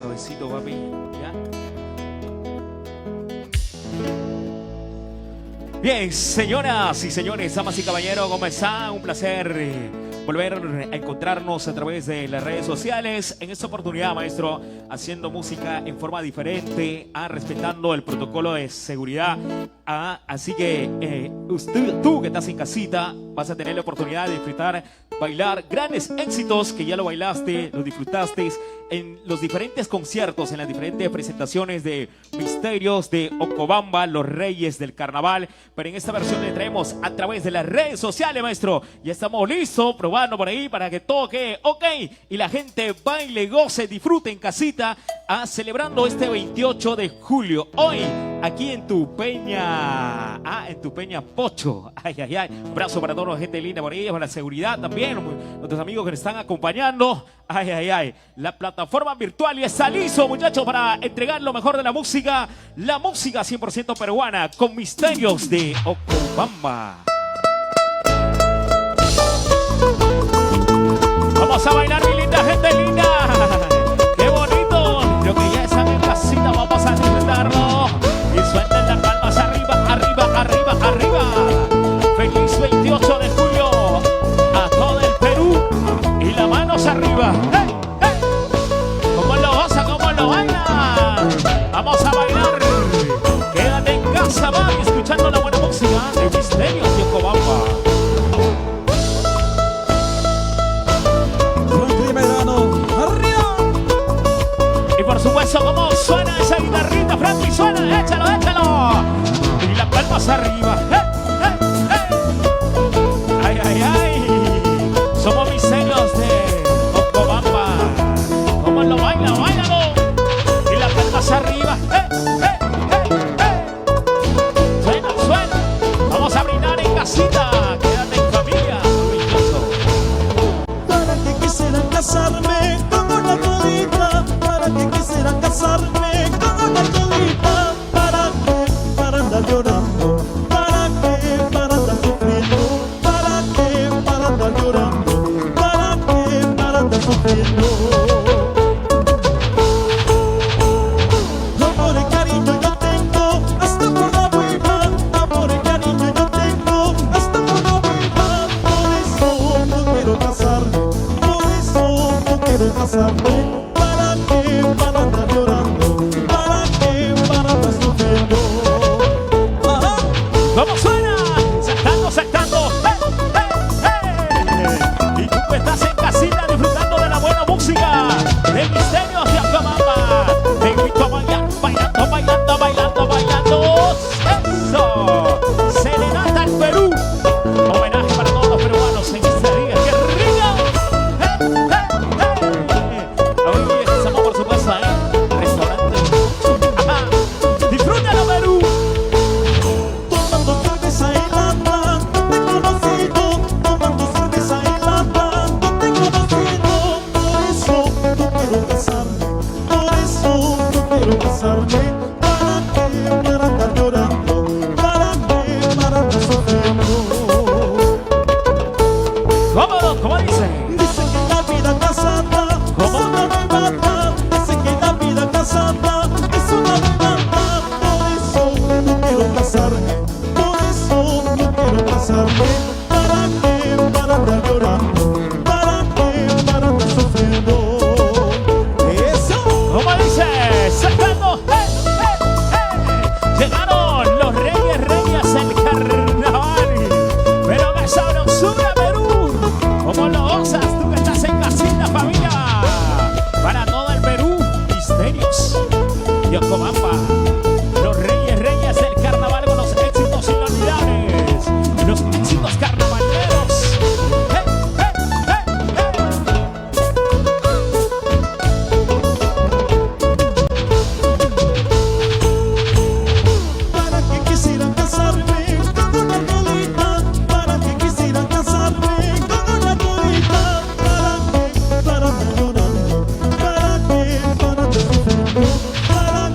Suavecito, papi, ya. Bien, señoras y señores, damas y caballeros, ¿cómo están? Un placer volver a encontrarnos a través de las redes sociales. En esta oportunidad, maestro, haciendo música en forma diferente, respetando el protocolo de seguridad. Así que tú que estás en casita vas a tener la oportunidad de disfrutar, bailar grandes éxitos que ya lo bailaste, lo disfrutaste en los diferentes conciertos, en las diferentes presentaciones de Misterios de Ocobamba, los Reyes del Carnaval. Pero en esta versión le traemos a través de las redes sociales, maestro. Ya estamos listos, probando por ahí para que todo quede ok y la gente baile, goce, disfrute en casita, celebrando este 28 de julio. Hoy, aquí en tu peña, en tu peña Pocho. Ay, ay, ay. Un abrazo para toda la gente linda por ahí, para la seguridad también, nuestros amigos que nos están acompañando. Ay, ay, ay. La plataforma virtual y está listo, muchachos, para entregar lo mejor de la música 100% peruana, con Misterios de Ocobamba. Vamos a bailar, mi linda gente linda. ¡Qué bonito! Lo que ya están en casita, vamos a disfrutarlo. Y suelten las palmas arriba, arriba, arriba, arriba. Feliz 28 de julio a todo el Perú. Y las manos arriba. ¡Hey, hey! ¿Cómo lo goza, cómo lo baila? Vamos a bailar. Quédate en casa, va, escuchando la buena música de Misterios de Ocobamba. Por supuesto, ¿cómo suena esa guitarrita, Frankie? Suena, échalo, échalo. Y las palmas arriba. Ay, ay, ay. Somos Misterios de Ocobamba. ¿Cómo lo baila? Báilalo. Y las palmas arriba. Suena, suena. Vamos a brindar en casita. Quédate en familia. Para que quisieran casarme con una todita. Para que quisieran casarme con una todita. Para andar llorando. Para andar sufriendo. Para andar llorando. Para andar sufriendo. Amor y cariño yo tengo hasta por la hueva. Amor y cariño yo tengo hasta por la hueva. Por eso no quiero casarme. Por eso no quiero casarme. Para andar llorando, para andar sufriendo. ¿Cómo suena? Saltando, saltando. Y tú que estás en casita disfrutando de la buena música de Misterios de Ocobamba. Te invito a bailar, bailando, bailando, bailando, bailando. ¡Eso! Serenata al Perú. Homenaje para todos los peruanos en este día. ¡Qué rico! Hoy estamos, por supuesto, restaurante. ¡Disfrútalo, Perú! Tomando cerveza helada, no te he conocido. Tomando cerveza helada, no te he conocido. Por eso no quiero casarme. Por eso no quiero casarme. Para andar llorando. Para andar sufriendo. ¿Cómo dice? Dicen que la vida casada es una bebada. Dicen que la vida casada es una bebada. Por eso no quiero casarme. Por eso no quiero casarme. Para andar llorando. Para andar sufriendo. Eso. ¿Cómo dice? Sacando. Llegaron los reyes del carnaval. Pero qué sabrosura, Perú. ¿Cómo lo gozas tú que estás en casita, familia? Para todo el Perú, Misterios de Ocobamba. Los reyes del carnaval con los éxitos inolvidables. Los éxitos carnavaleros. Para que quisieran casarme con una todita. Para que quisieran casarme con una todita. Para andar llorando. Para andar sufriendo. Para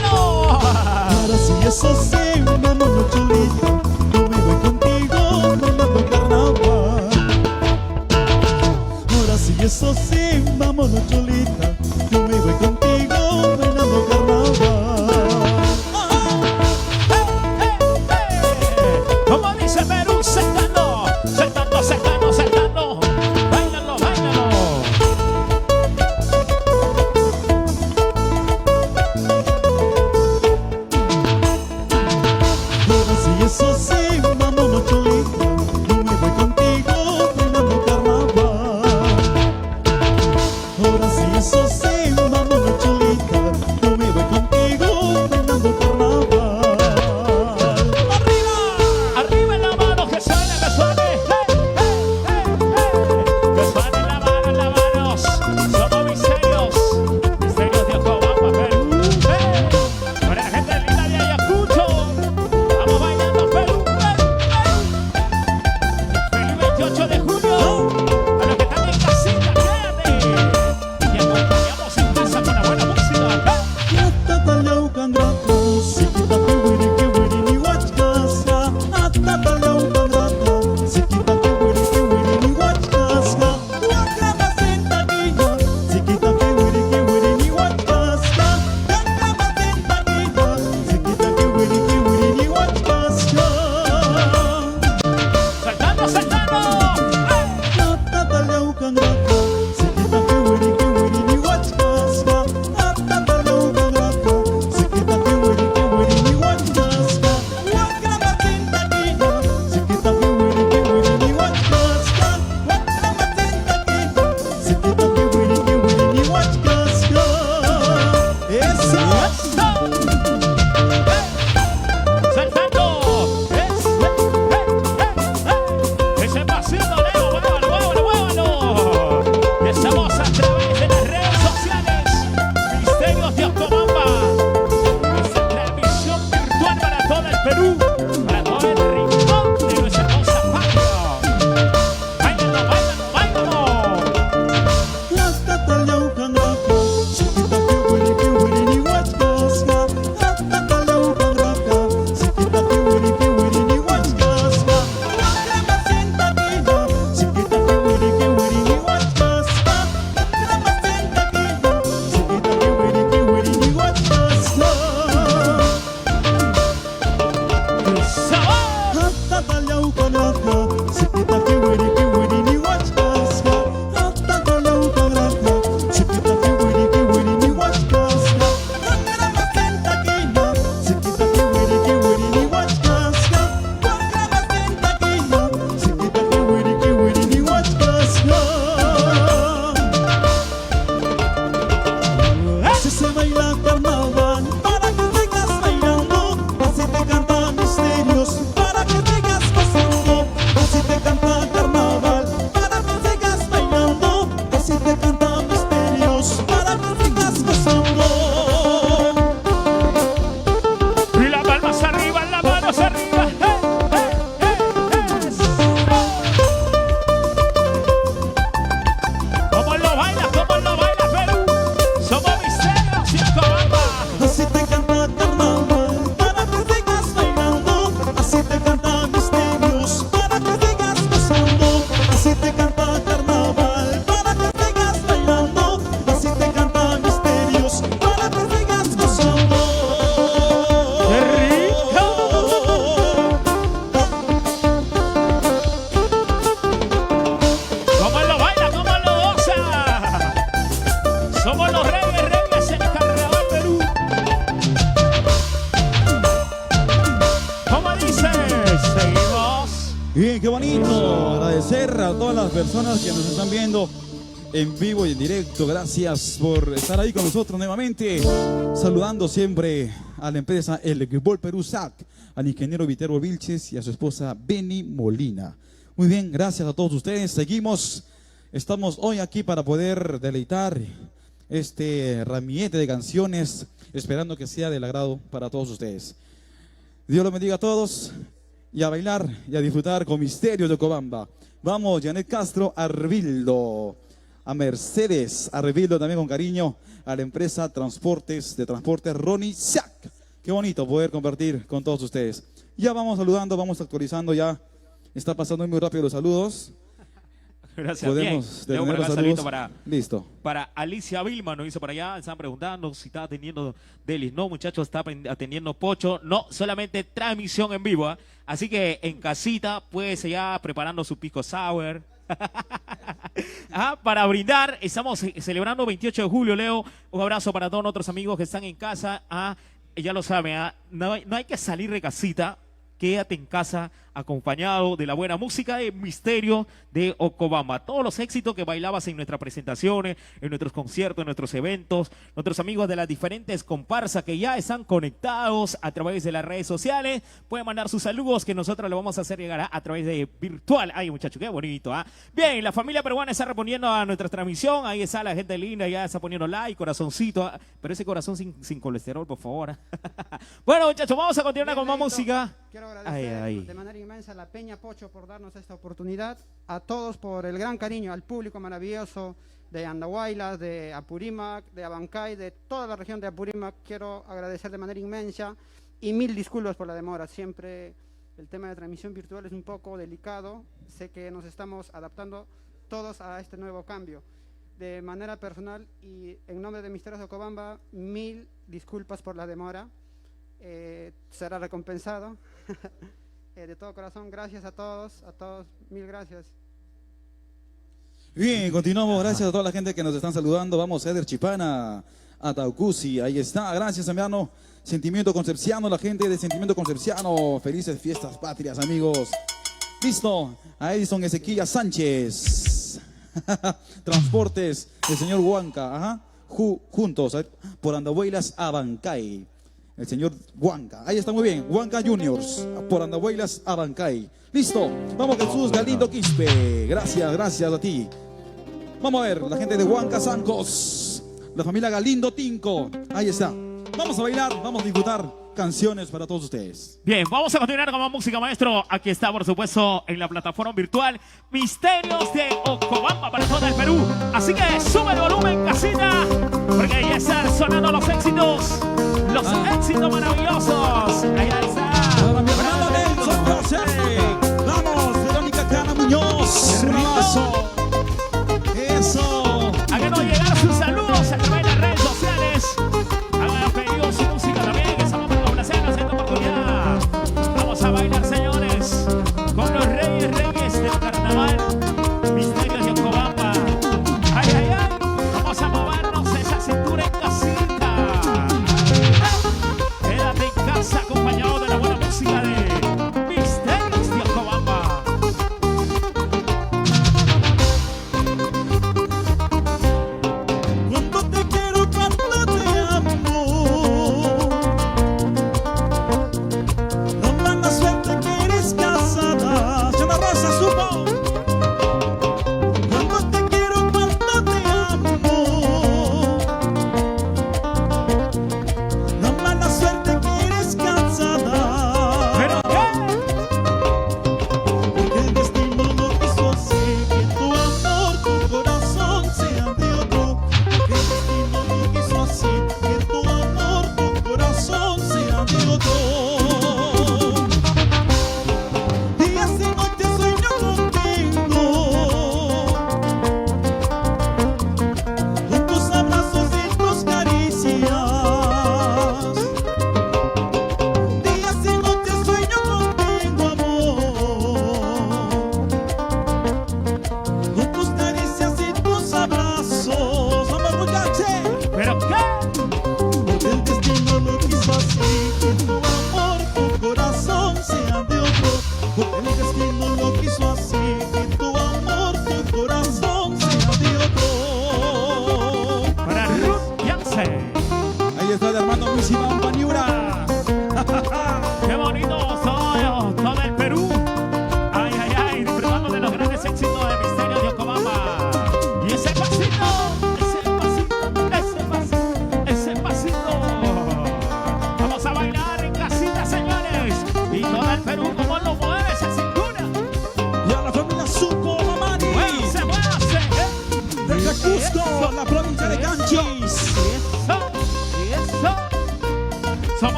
¡Vámonos! Ahora sí, eso sí, vámonos chulita, yo me voy contigo bailando carnaval. Ahora sí, eso sí, vámonos chulita, yo me voy contigo bailando carnaval. Como dice Perú, saltando, saltando, saltando, saltando. Báilalo, báilalo. Ahora sí, eso sí, vámonos chulita, yo me voy contigo bailando carnaval. Ahora sí, eso sí, vámonos chulita, yo me voy contigo bailando carnaval. Arriba la mano, que suene, que suene. Que suene la mano, la manos. Somos misterios, misterios de Ocobamba, Perú. Para la gente linda de Ayacucho, vamos bailando Perú. Feliz 28 de junio, a los que están en casita, quédate. Y acompañamos en casa con la buena música. Saltando, saltando. Saltando. Ese pasito, Leo, muévalo, muévalo, muévalo. Y estamos a través de las redes sociales. Misterios de Ocobamba. Esta transmisión virtual para todo el Perú, para todo el rincón de nuestra hermosa patria. Báilalo, báilalo, báilalo. Así se baila carnaval, para que sigas bailando. Así te canta misterios, para que sigas pasando. Así te canta carnaval, para que sigas bailando. Así te canta misterios, para que sigas pasando. Y las palmas arriba, las manos arriba. ¿Cómo lo baila Perú? Somos misterios y Ocobamba. Así te canta carnaval, para que sigas bailando. Así te canta misterios, para que sigas pasando. Así te canta carnaval, para que sigas bailando. Así te canta misterios, para que sigas pasando. ¡Qué rico! ¿Cómo lo baila? ¿Cómo lo goza? Somos los reyes en Carnaval Perú. ¿Cómo dices? Seguimos. Bien, qué bonito. Agradecer a todas las personas que nos están viendo en vivo y en directo. Gracias por estar ahí con nosotros nuevamente. Saludando siempre a la empresa El Equipol Perú SAC, al ingeniero Viterbo Vilches y a su esposa Beni Molina. Muy bien, gracias a todos ustedes. Seguimos. Estamos hoy aquí para poder deleitar este ramillete de canciones, esperando que sea del agrado para todos ustedes. Dios los bendiga a todos y a bailar y a disfrutar con Misterios de Ocobamba. Vamos, Janet Castro, Arbildo. a Mercedes, a Revildo también con cariño, a la empresa Transportes de Transporte Ronnie Sac. Qué bonito poder compartir con todos ustedes. Ya vamos saludando, vamos actualizando ya. Está pasando muy rápido los saludos. Gracias. Podemos bien. tener los Saludito saludos. Listo. para Alicia Vilma, nos hizo por allá. Están preguntando si está atendiendo Delis. No, muchachos, está atendiendo Pocho. No, solamente transmisión en vivo. Así que en casita, pues ya preparando su pisco sour. Para brindar, estamos celebrando 28 de julio, Leo. Un abrazo para todos nuestros amigos que están en casa. Ya lo saben, no hay que salir de casita. Quédate en casa acompañado de la buena música de Misterio de Ocobamba. Todos los éxitos que bailabas en nuestras presentaciones, en nuestros conciertos, en nuestros eventos. Nuestros amigos de las diferentes comparsas que ya están conectados a través de las redes sociales. Pueden mandar sus saludos que nosotros le vamos a hacer llegar a través de virtual. Ay, muchachos, qué bonito. Bien, la familia peruana está respondiendo a nuestra transmisión. Ahí está la gente linda, ya está poniendo like, corazoncito. Pero ese corazón sin colesterol, por favor. Bueno, muchachos, vamos a continuar con más música. Quiero agradecer de manera inmensa a la Peña Pocho por darnos esta oportunidad, a todos por el gran cariño, al público maravilloso de Andahuaylas, de Apurímac, de Abancay, de toda la región de Apurímac. Quiero agradecer de manera inmensa y mil disculpas por la demora. Siempre el tema de transmisión virtual es un poco delicado. Sé que nos estamos adaptando todos a este nuevo cambio. De manera personal y en nombre de Misterios de Ocobamba, mil disculpas por la demora. Será recompensado. De todo corazón, gracias a todos, mil gracias. Bien, continuamos, gracias a toda la gente que nos están saludando. Vamos a Eder Chipana, a Taucusi, ahí está, gracias hermano. Sentimiento Concepciano, la gente de Sentimiento Concepciano, felices fiestas patrias, amigos. Listo, a Edison Ezequiel Sánchez, Transportes, el señor Huanca, juntos, por Andahuaylas a Bancay. El señor Huanca, ahí está muy bien, Huanca Juniors, por Andahuaylas a Bancay. Listo, vamos Jesús Galindo Quispe, gracias a ti. Vamos a ver, la gente de Huanca Sancos, la familia Galindo Tinco, ahí está. Vamos a bailar, vamos a disfrutar canciones para todos ustedes. Bien, vamos a continuar con más música, maestro. Aquí está, por supuesto, en la plataforma virtual Misterios de Ocobamba para todo el Perú. Así que sube el volumen, casita, porque ahí están sonando los éxitos éxitos maravillosos. Ahí está. Para mi hermano Nelson José. Vamos, Verónica Cana Muñoz. Un abrazo. Eso. Háganos llegar sus saludos a través de las redes sociales. Hagan pedido su música también, que estamos muy complacidos en esta oportunidad. Vamos a bailar, señores, con los reyes del carnaval. Misterios de Ocobamba. Ay. Vamos a movernos esa cintura en casita. Quédate en casa acompañado de la buena música de Misterios de Ocobamba. Cuando te quiero, cuando te amo, no mala suerte que eres casada. Se me rosa su voz. Cuando te quiero, cuando te amo, no mala suerte que eres casada. ¿Pero qué? Porque el destino no quiso así, que tu amor, tu corazón sean de otro. Porque el destino no quiso así, que tu amor, tu corazón sean de otro. Días y noches sueño contigo, con tus abrazos y tus caricias. Días y noches sueño contigo, amor, con tus caricias y tus abrazos. Vamos, muchachos. ¿Pero qué? Porque el destino lo quiso así, que tu amor,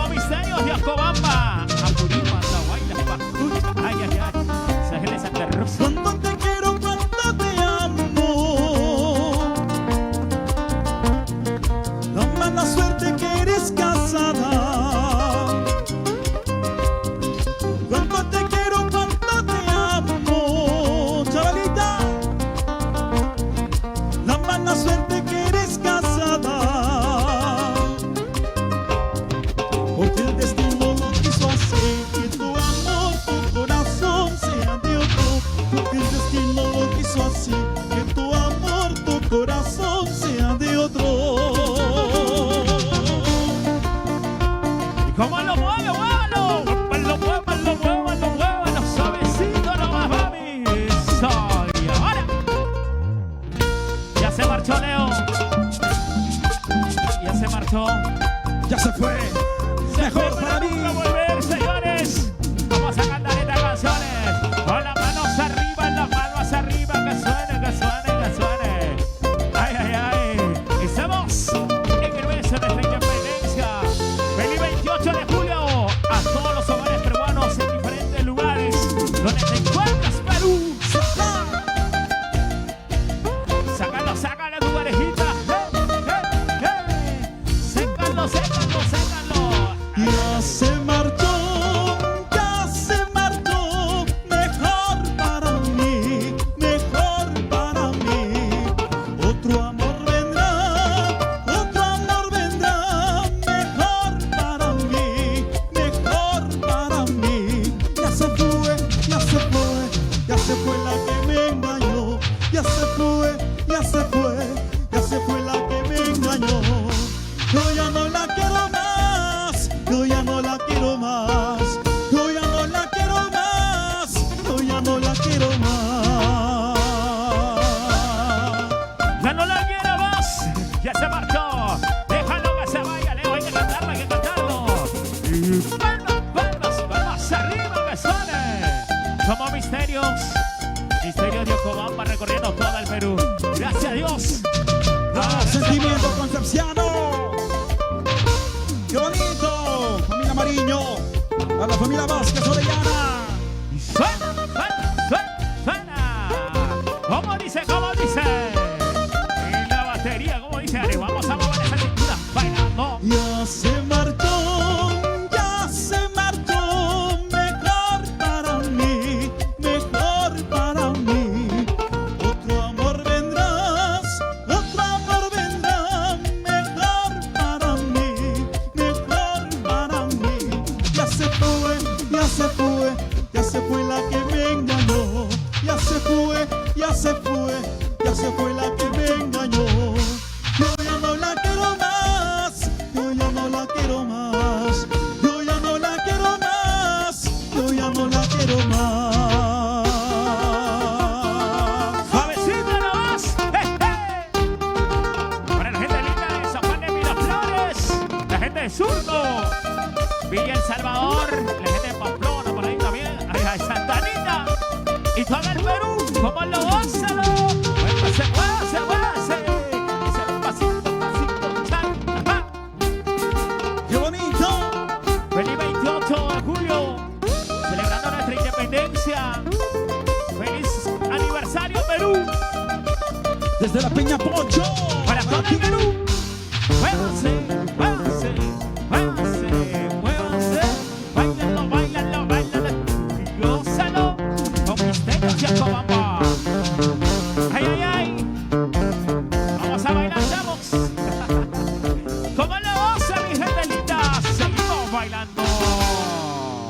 Somos Misterios de Acobamba. Apurímac, Andahuaylas, Pastucha. Ay, ay, ay. San Ángel de Santa Rosa. Cuánto te quiero, cuánto te amo. La mala suerte que eres casada. Cuánto te quiero, cuánto te amo, chavalita. La mala suerte que eres casada. Porque el destino no quiso hacer que tu amor, tu corazón sea de otro. Porque el destino no quiso así que tu amor, tu corazón sea de otro. ¿Y cómo lo mueve? ¡Muévalo! ¡Muévalo, muévalo, muévalo, muévalo! Suavecito nomás, mami. Soy ahora. Ya se marchó Leo. Ya se marchó. Ya se fue. Mejor para mí. Nunca volver, señores. Vamos a cantar estas canciones. Con las manos arriba, que suene, que suene, que suene. Ay, ay, ay. Estamos en el mes de nuestra independencia. Feliz 28 de julio a todos los hogares peruanos en diferentes lugares donde te encuentras, Perú. Sácalo, sácalo, tu parejita. Sécalo, sécalo, sécalo. Ya se marchó, mejor para mí, mejor para mí. Otro amor vendrá, mejor para mí, mejor para mí. Ya se fue, ya se fue, ya se fue la que me engañó. Ya se fue, ya se fue, ya se fue la que me engañó. Yo ya no la quiero más, yo ya no la quiero más, yo ya no la quiero más, yo ya no la quiero más. Ya no la quiero más. Ya se marchó. Déjalo que se vaya, Leo. Hay que cantarlo, hay que cantarlo. Y palmas, palmas, palmas arriba que suene. Somos Misterios. Misterios de Acobamba recorriendo todo el Perú. Gracias a Dios. Sentimiento concepciano. ¡Qué bonito! Familia Mariño. A la familia Vázquez Orellana. Y suena, suena, suena, suena. ¿Cómo dice? ¿Cómo dice? En la batería, ¿cómo dice? Ari? Vamos a mover esa cintura. Bailando. Ya se marchó, mejor para mí, mejor para mí. Otro amor vendrá, mejor para mí, mejor para mí. Ya se fue, ya se fue, ya se fue la que me engañó. Ya se fue, ya se fue, ya se fue la que me engañó. Yo ya no la quiero más, yo ya no la quiero más, yo ya no la quiero más, yo ya no la quiero más. Suavecito nomás. Para la gente linda de San Juan de Miraflores, la gente de Surco, Villa El Salvador, la gente de Pamplona, por ahí también, ay, ay, Santa Anita y todo el Perú. ¿Cómo lo gózalo? Muévase, muévase, muévase. Ese pasito, pasito, chan. Ajá. ¡Qué bonito! Feliz 28 de julio, celebrando nuestra independencia. Feliz aniversario, Perú. Desde la Peña Pocho. Para todo el Perú. Muévanse, muévanse, muévanse, muévanse. Báilalo, báilalo, báilalo. Y gózalo con Misterios de Acobamba. Ay, ay, ay. Vamos a bailar, chavos. ¿Cómo lo goza, mi gente linda? Seguimos bailando.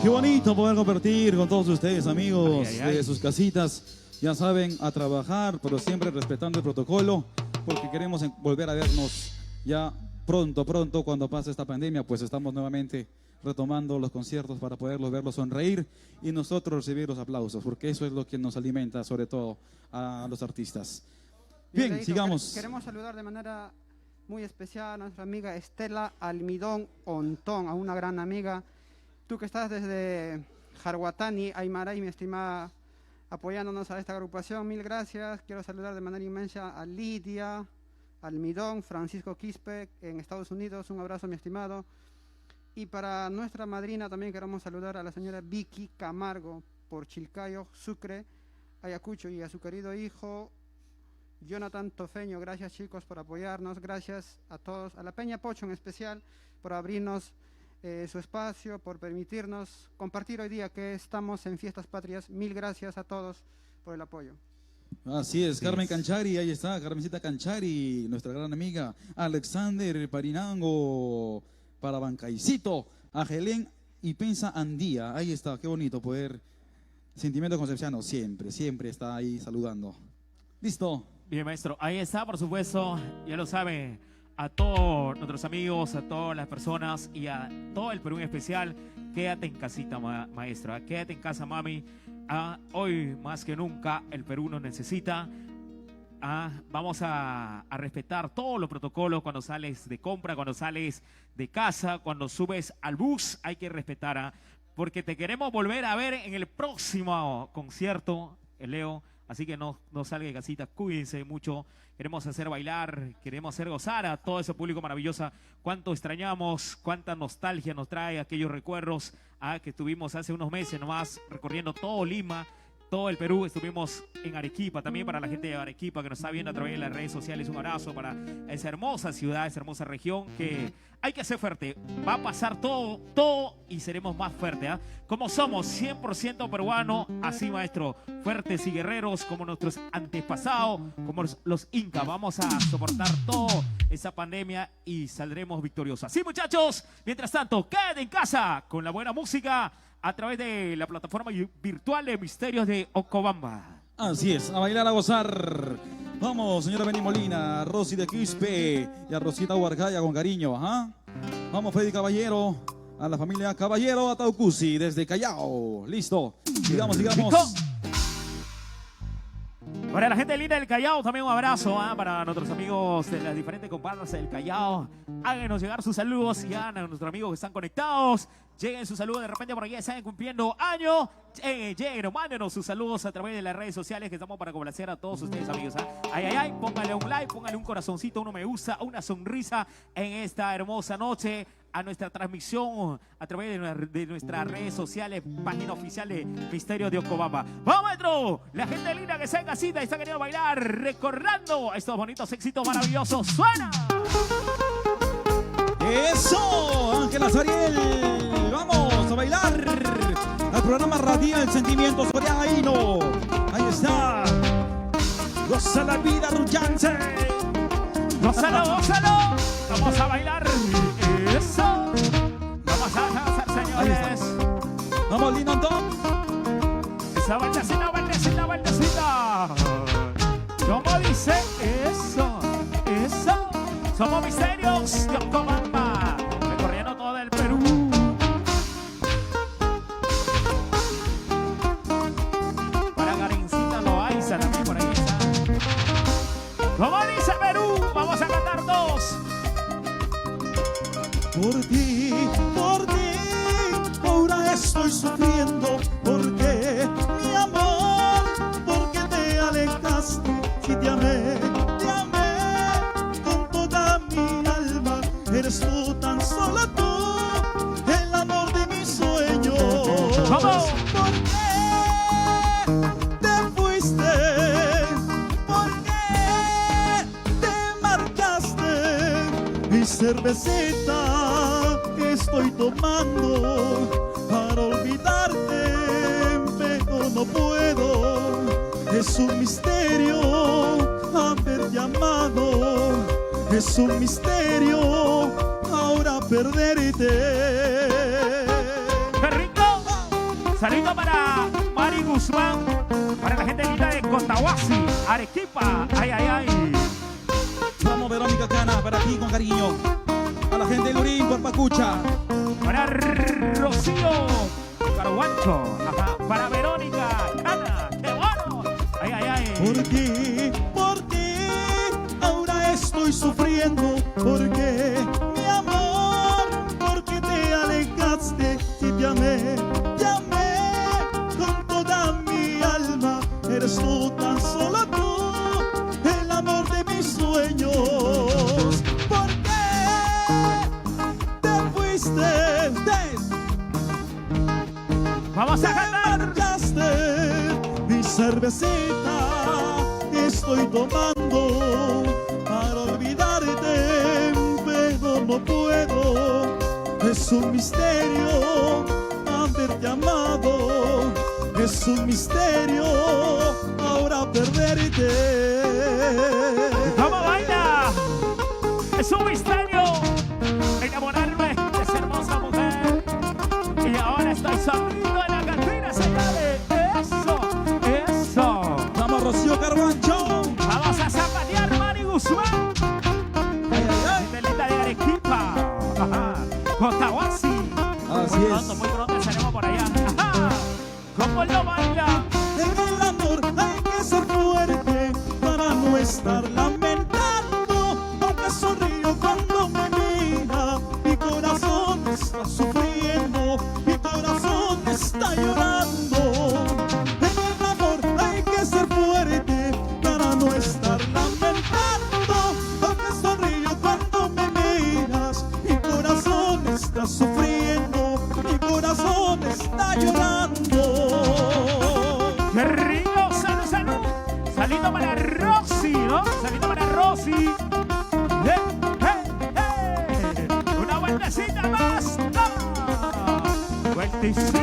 Qué bonito poder compartir con todos ustedes, amigos, Ay, ay, ay. de sus casitas. Ya saben, a trabajar, pero siempre respetando el protocolo, porque queremos volver a vernos ya pronto, cuando pase esta pandemia, pues estamos nuevamente retomando los conciertos para poderlos verlos sonreír y nosotros recibir los aplausos, porque eso es lo que nos alimenta, sobre todo a los artistas. Bien, Leito, sigamos. Queremos saludar de manera muy especial a nuestra amiga Estela Almidón Ontón, a una gran amiga. Tú que estás desde Jarhuatani, Aymaray, mi estimada, apoyándonos a esta agrupación, mil gracias. Quiero saludar de manera inmensa a Lidia Almidón, Francisco Quispe en Estados Unidos, un abrazo, mi estimado. Y para nuestra madrina también queremos saludar a la señora Vicky Camargo por Chilcayo, Sucre, Ayacucho, y a su querido hijo Jonathan Tofeño. Gracias, chicos, por apoyarnos. Gracias a todos, a la Peña Pocho en especial, por abrirnos su espacio, por permitirnos compartir hoy día que estamos en Fiestas Patrias. Mil gracias a todos por el apoyo. Así es, Carmen Canchari, ahí está, Carmencita Canchari, nuestra gran amiga, Alexander Parinango, para Bancaicito, a Helen y Pensa Andía, ahí está, qué bonito poder, Sentimiento Concepciano, siempre está ahí saludando. ¿Listo? Bien, maestro, ahí está, por supuesto, ya lo sabe, a todos nuestros amigos, a todas las personas y a todo el Perú en especial, quédate en casita, maestro, quédate en casa, mami. Hoy más que nunca el Perú nos necesita. Vamos a respetar todos los protocolos cuando sales de compra, cuando sales de casa, cuando subes al bus, hay que respetar, porque te queremos volver a ver en el próximo concierto, Leo. Así que no salga de casita, cuídense mucho. Queremos hacer bailar, queremos hacer gozar a todo ese público maravilloso. Cuánto extrañamos, cuánta nostalgia nos trae aquellos recuerdos que tuvimos hace unos meses nomás recorriendo todo Lima, todo el Perú. Estuvimos en Arequipa, también para la gente de Arequipa que nos está viendo a través de las redes sociales. Un abrazo para esa hermosa ciudad, esa hermosa región que hay que ser fuerte. Va a pasar todo y seremos más fuertes. Como somos 100% peruano, así, maestro, fuertes y guerreros como nuestros antepasados, como los incas. Vamos a soportar toda esa pandemia y saldremos victoriosos. Así, muchachos, mientras tanto, quédate en casa con la buena música a través de la plataforma virtual de Misterios de Ocobamba. Así es, a bailar, a gozar. Vamos, señora Beni Molina, Rosy de Quispe y a Rosita Huarcaya con cariño. Vamos, Freddy Caballero, a la familia Caballero Ataucusi desde Callao. Listo, sigamos. Para la gente linda del Callao, también un abrazo para nuestros amigos de las diferentes compartas del Callao. Háganos llegar sus saludos y a nuestros amigos que están conectados. Lleguen sus saludos, de repente por aquí están cumpliendo año. Lleguen, mándenos sus saludos a través de las redes sociales que estamos para complacer a todos ustedes, amigos. Póngale un like, póngale un corazoncito, un me gusta, una sonrisa en esta hermosa noche. A nuestra transmisión a través de nuestras redes sociales, página oficial de Misterios de Ocobamba. ¡Vamos, maestro! La gente linda que está en casita y está queriendo bailar, recordando estos bonitos éxitos maravillosos. ¡Suena! ¡Eso! Ángel Azariel, vamos a bailar al programa Radial Sentimientos Soriano. Ahí está. Goza la vida, Ruchance. ¡Gózalo! Vamos a bailar. Eso. Vamos a danzar, señores. Vamos, Lindo Antón. Esa vueltecita. ¿Cómo dice? Eso. Somos Misterios de Ocobamba, recorriendo todo el Perú. Para Karencita Loaiza también por ahí está. ¿Cómo dice Perú? Vamos a cantar dos. Por ti, ahora estoy sufriendo. Porque, mi amor, porque te alejaste. Si te amé con toda mi alma. Eres tú, tan solo tú, el amor de mis sueños. ¡Vamos! ¿Por qué te fuiste? ¿Por qué te marchaste? Mi cervecita que estoy tomando para olvidarte, pero no puedo. Es un misterio haber llamado, es un misterio ahora perderte. ¡Qué rico! Saludo para Mari Guzmán, para la gente linda de Cotahuasi, Arequipa. ¡Ay! Vamos, Verónica Cana, para ti con cariño. A la gente de Lurín por Pacucha. Para Rocío Caruancho. Para Verónica Cana. ¡Qué bueno! ¡Ay! Por ti, ahora estoy sufriendo. Porque, mi amor, porque te alejaste. Si te amé con toda mi alma. Eres tú, tan solo tú, el amor de mis sueños. ¿Por qué te fuiste? Vamos a Te cantar. marchaste, mi cervecita estoy tomando para olvidarte, pero no puedo. Es un misterio haberte amado, es un misterio ahora perderte. ¿Cómo baila? Es un misterio enamorarme de esa hermosa mujer. Y ahora estoy saliendo en la cantina, señores. Eso. Vamos, Rocío Carbancho. Vamos a zapatear, Mari Guzmán. Gente linda de Arequipa. Ajá. Cotahuasi. Así Muy pronto estaremos por allá. Ajá. ¿Cómo lo baila? En el amor hay que ser fuerte para no estar lamentando. Aunque sonrío cuando me mira, mi corazón está sufriendo, mi corazón está llorando. En el amor hay que ser fuerte para no estar lamentando. Aunque sonrío cuando me miras, mi corazón está sufriendo, mi corazón está llorando. ¡Qué rico! ¡Salud, salud! Salito para Rosy, ¿no? Salito para Rosy. Una vueltecita más. ¡No! Vueltecita.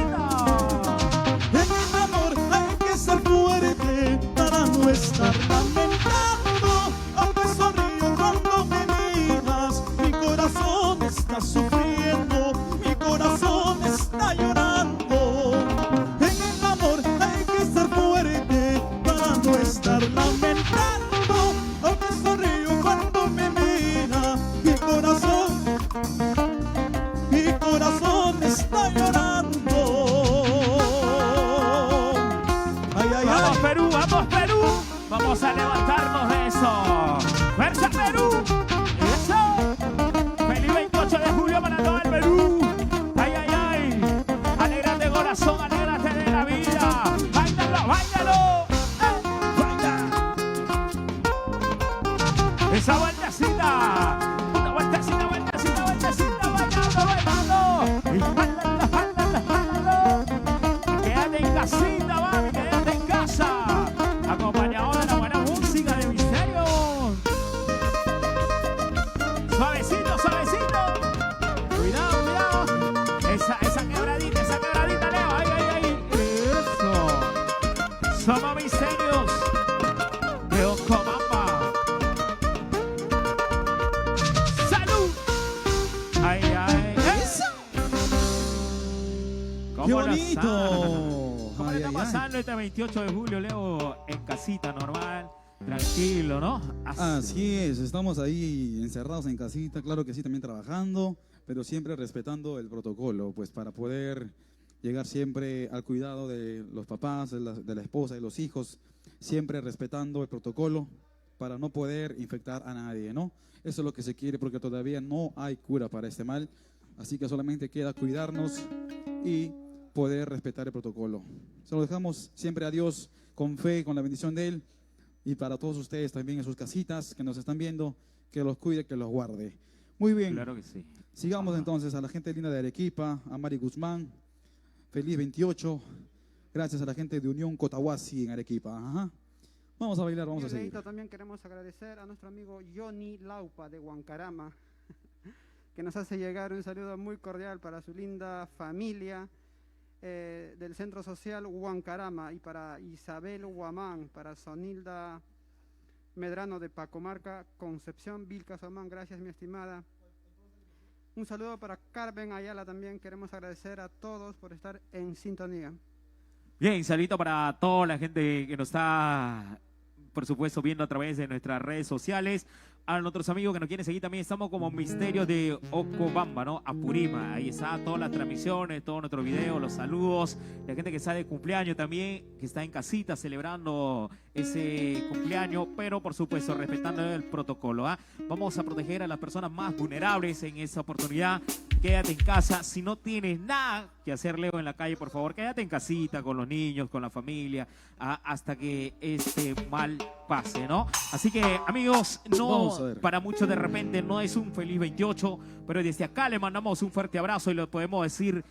En el amor hay que ser fuerte para no estar lamentando. Aunque sonrío cuando me miras, mi corazón está sufriendo, mi corazón está llorando. En el amor hay que ser fuerte para no estar lamentando. Aunque sonrío cuando me mira, mi corazón está llorando. Ay, ay, ¡Vamos, ay. Perú! ¡Vamos, Perú! Vamos a levantarnos de eso. ¡Fuerza, Perú! ¡Eso! ¡Feliz 28 de julio para todo el Perú! ¡Ay, ay, ay! ¡Alégrate, corazón! ¡Alégrate de la vida! ¡Báilalo, báilalo! ¡Baila! ¡Esa vueltecita! ¡Una vueltecita, vueltecita, vueltecita! ¡Bailando, bailando! ¡Y bailalo, bailalo, bailalo! Quédate en casita, mami, quédate en casa. Acompañado de la buena música de Misterio. Suavecito, suavecito. Cuidado, cuidado. Esa quebradita, Leo. Ay, ay, ay. Eso. Somos Misterios de Ocobamba. ¡Salud! Ay, ay, eso. ¡Qué ¿Cómo la bonito! ¿Cómo le Ay, está ay, ay. pasando este 28 de julio, Leo? En casita, normal, tranquilo, ¿no? Así es, estamos ahí encerrados en casita, claro que sí, también trabajando, pero siempre respetando el protocolo, pues para poder llegar siempre al cuidado de los papás, de la esposa, de los hijos, siempre respetando el protocolo para no poder infectar a nadie, ¿no? Eso es lo que se quiere porque todavía no hay cura para este mal, así que solamente queda cuidarnos y poder respetar el protocolo. Se lo dejamos siempre a Dios con fe, con la bendición de Él. Y para todos ustedes también en sus casitas que nos están viendo, que los cuide, que los guarde. Muy bien, Claro que sí. sigamos entonces a la gente linda de Arequipa, a Mari Guzmán, feliz 28, gracias a la gente de Unión Cotahuasi en Arequipa. Ajá. Vamos a bailar, vamos a seguir. Leito, también queremos agradecer a nuestro amigo Johnny Laupa de Huancarama, que nos hace llegar un saludo muy cordial para su linda familia del Centro Social Huancarama, y para Isabel Huamán, para Sonilda Medrano de Pacomarca, Concepción Vilca Somán. Gracias, mi estimada. Un saludo para Carmen Ayala también. Queremos agradecer a todos por estar en sintonía. Bien, saludito para toda la gente que nos está, por supuesto, viendo a través de nuestras redes sociales. A nuestros amigos que nos quieren seguir también, estamos como Misterios de Ocobamba, ¿no? Apurima, ahí está todas las transmisiones, todos nuestros videos, los saludos, la gente que está de cumpleaños también, que está en casita celebrando ese cumpleaños, pero por supuesto respetando el protocolo, ¿ah? Vamos a proteger a las personas más vulnerables en esta oportunidad. Quédate en casa, si no tienes nada que hacer, Leo, en la calle, por favor, quédate en casita con los niños, con la familia, hasta que este mal pase, ¿no? Así que, amigos, no, para muchos de repente no es un feliz 28, pero desde acá le mandamos un fuerte abrazo y lo podemos decir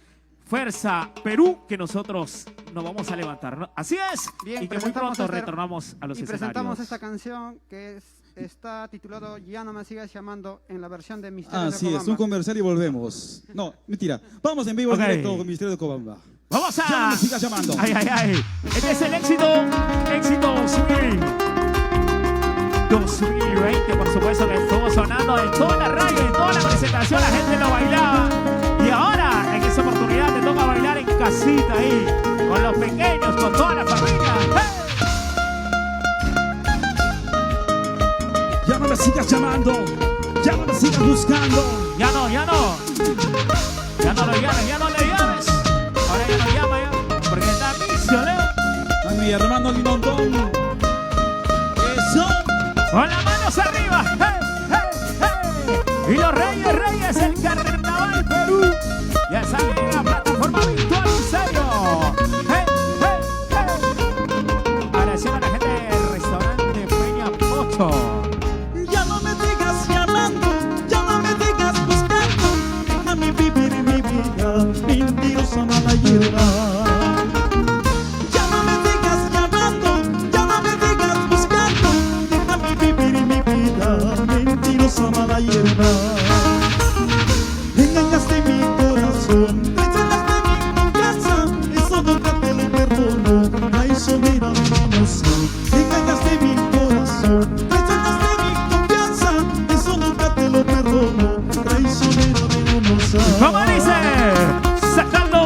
Fuerza Perú, que nosotros nos vamos a levantar, ¿no? Así es. Bien, y que muy presentamos pronto retornamos a los y escenarios. presentamos esta canción que está titulado Ya no me sigas llamando en la versión de Misterio de Así es, Cobamba. un comercial y volvemos. No, mentira. Vamos en vivo en Ok. directo con Misterio de Cobamba. Vamos a... Ya no me sigas llamando. Ay, ay, ay. Este es el éxito 2020, por supuesto, que estuvo sonando en toda la radio, en toda la presentación, la gente lo bailaba. Y ahora, en esta oportunidad, te toca bailar en casita ahí, con los pequeños, con toda la familia. ¡Hey! Ya no me sigas llamando. Ya no me sigas buscando. Ya no. Ya no lo llames, ya no le llames. Ahora ya no llama ya, porque está misionero. A mi hermano Linontón. Eso. Con las manos arriba. ¡Hey, hey, hey! Y los reyes, el Carnaval Perú. Ya sale en la plataforma virtual, en serio. ¡Hey, hey, hey! Agradeciendo a la gente del restaurante Peña Pocho. Ya no me digas llamando, ya no me digas buscando. Déjame vivir mi vida, mentirosa mala hierba. Ya no me digas llamando, ya no me digas buscando. Déjame vivir mi vida, mentirosa mala hierba. Engañaste mi corazón, traicionaste mi confianza. Eso nunca te lo perdono, traicionera venenosa. Engañaste mi corazón, traicionaste mi confianza. Eso nunca te lo perdono, traicionera venenosa. ¿Cómo dice? Saltando,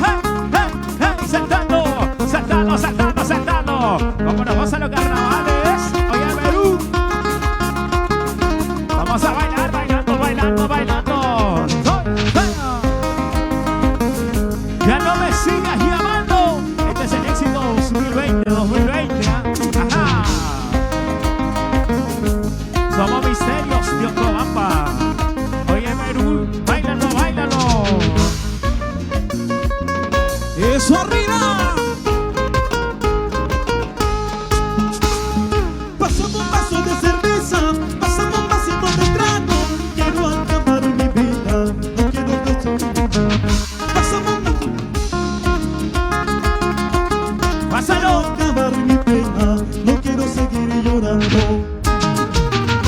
hey, hey, hey, saltando. Como nos gozan los carnavales, oye Perú. Vamos a bailar, bailando. Ya no me sigas llamando. Este es el éxito 2020, ¿ah? Ajá. Somos misterios de Ocobamba. Oye Perú, bailalo. Eso arriba. Pasando un vaso de cerveza, pasando un vasito de trago. Quiero acabar mi vida, no quiero que se pasando un Pásalo. acabar mi pena, no quiero seguir llorando.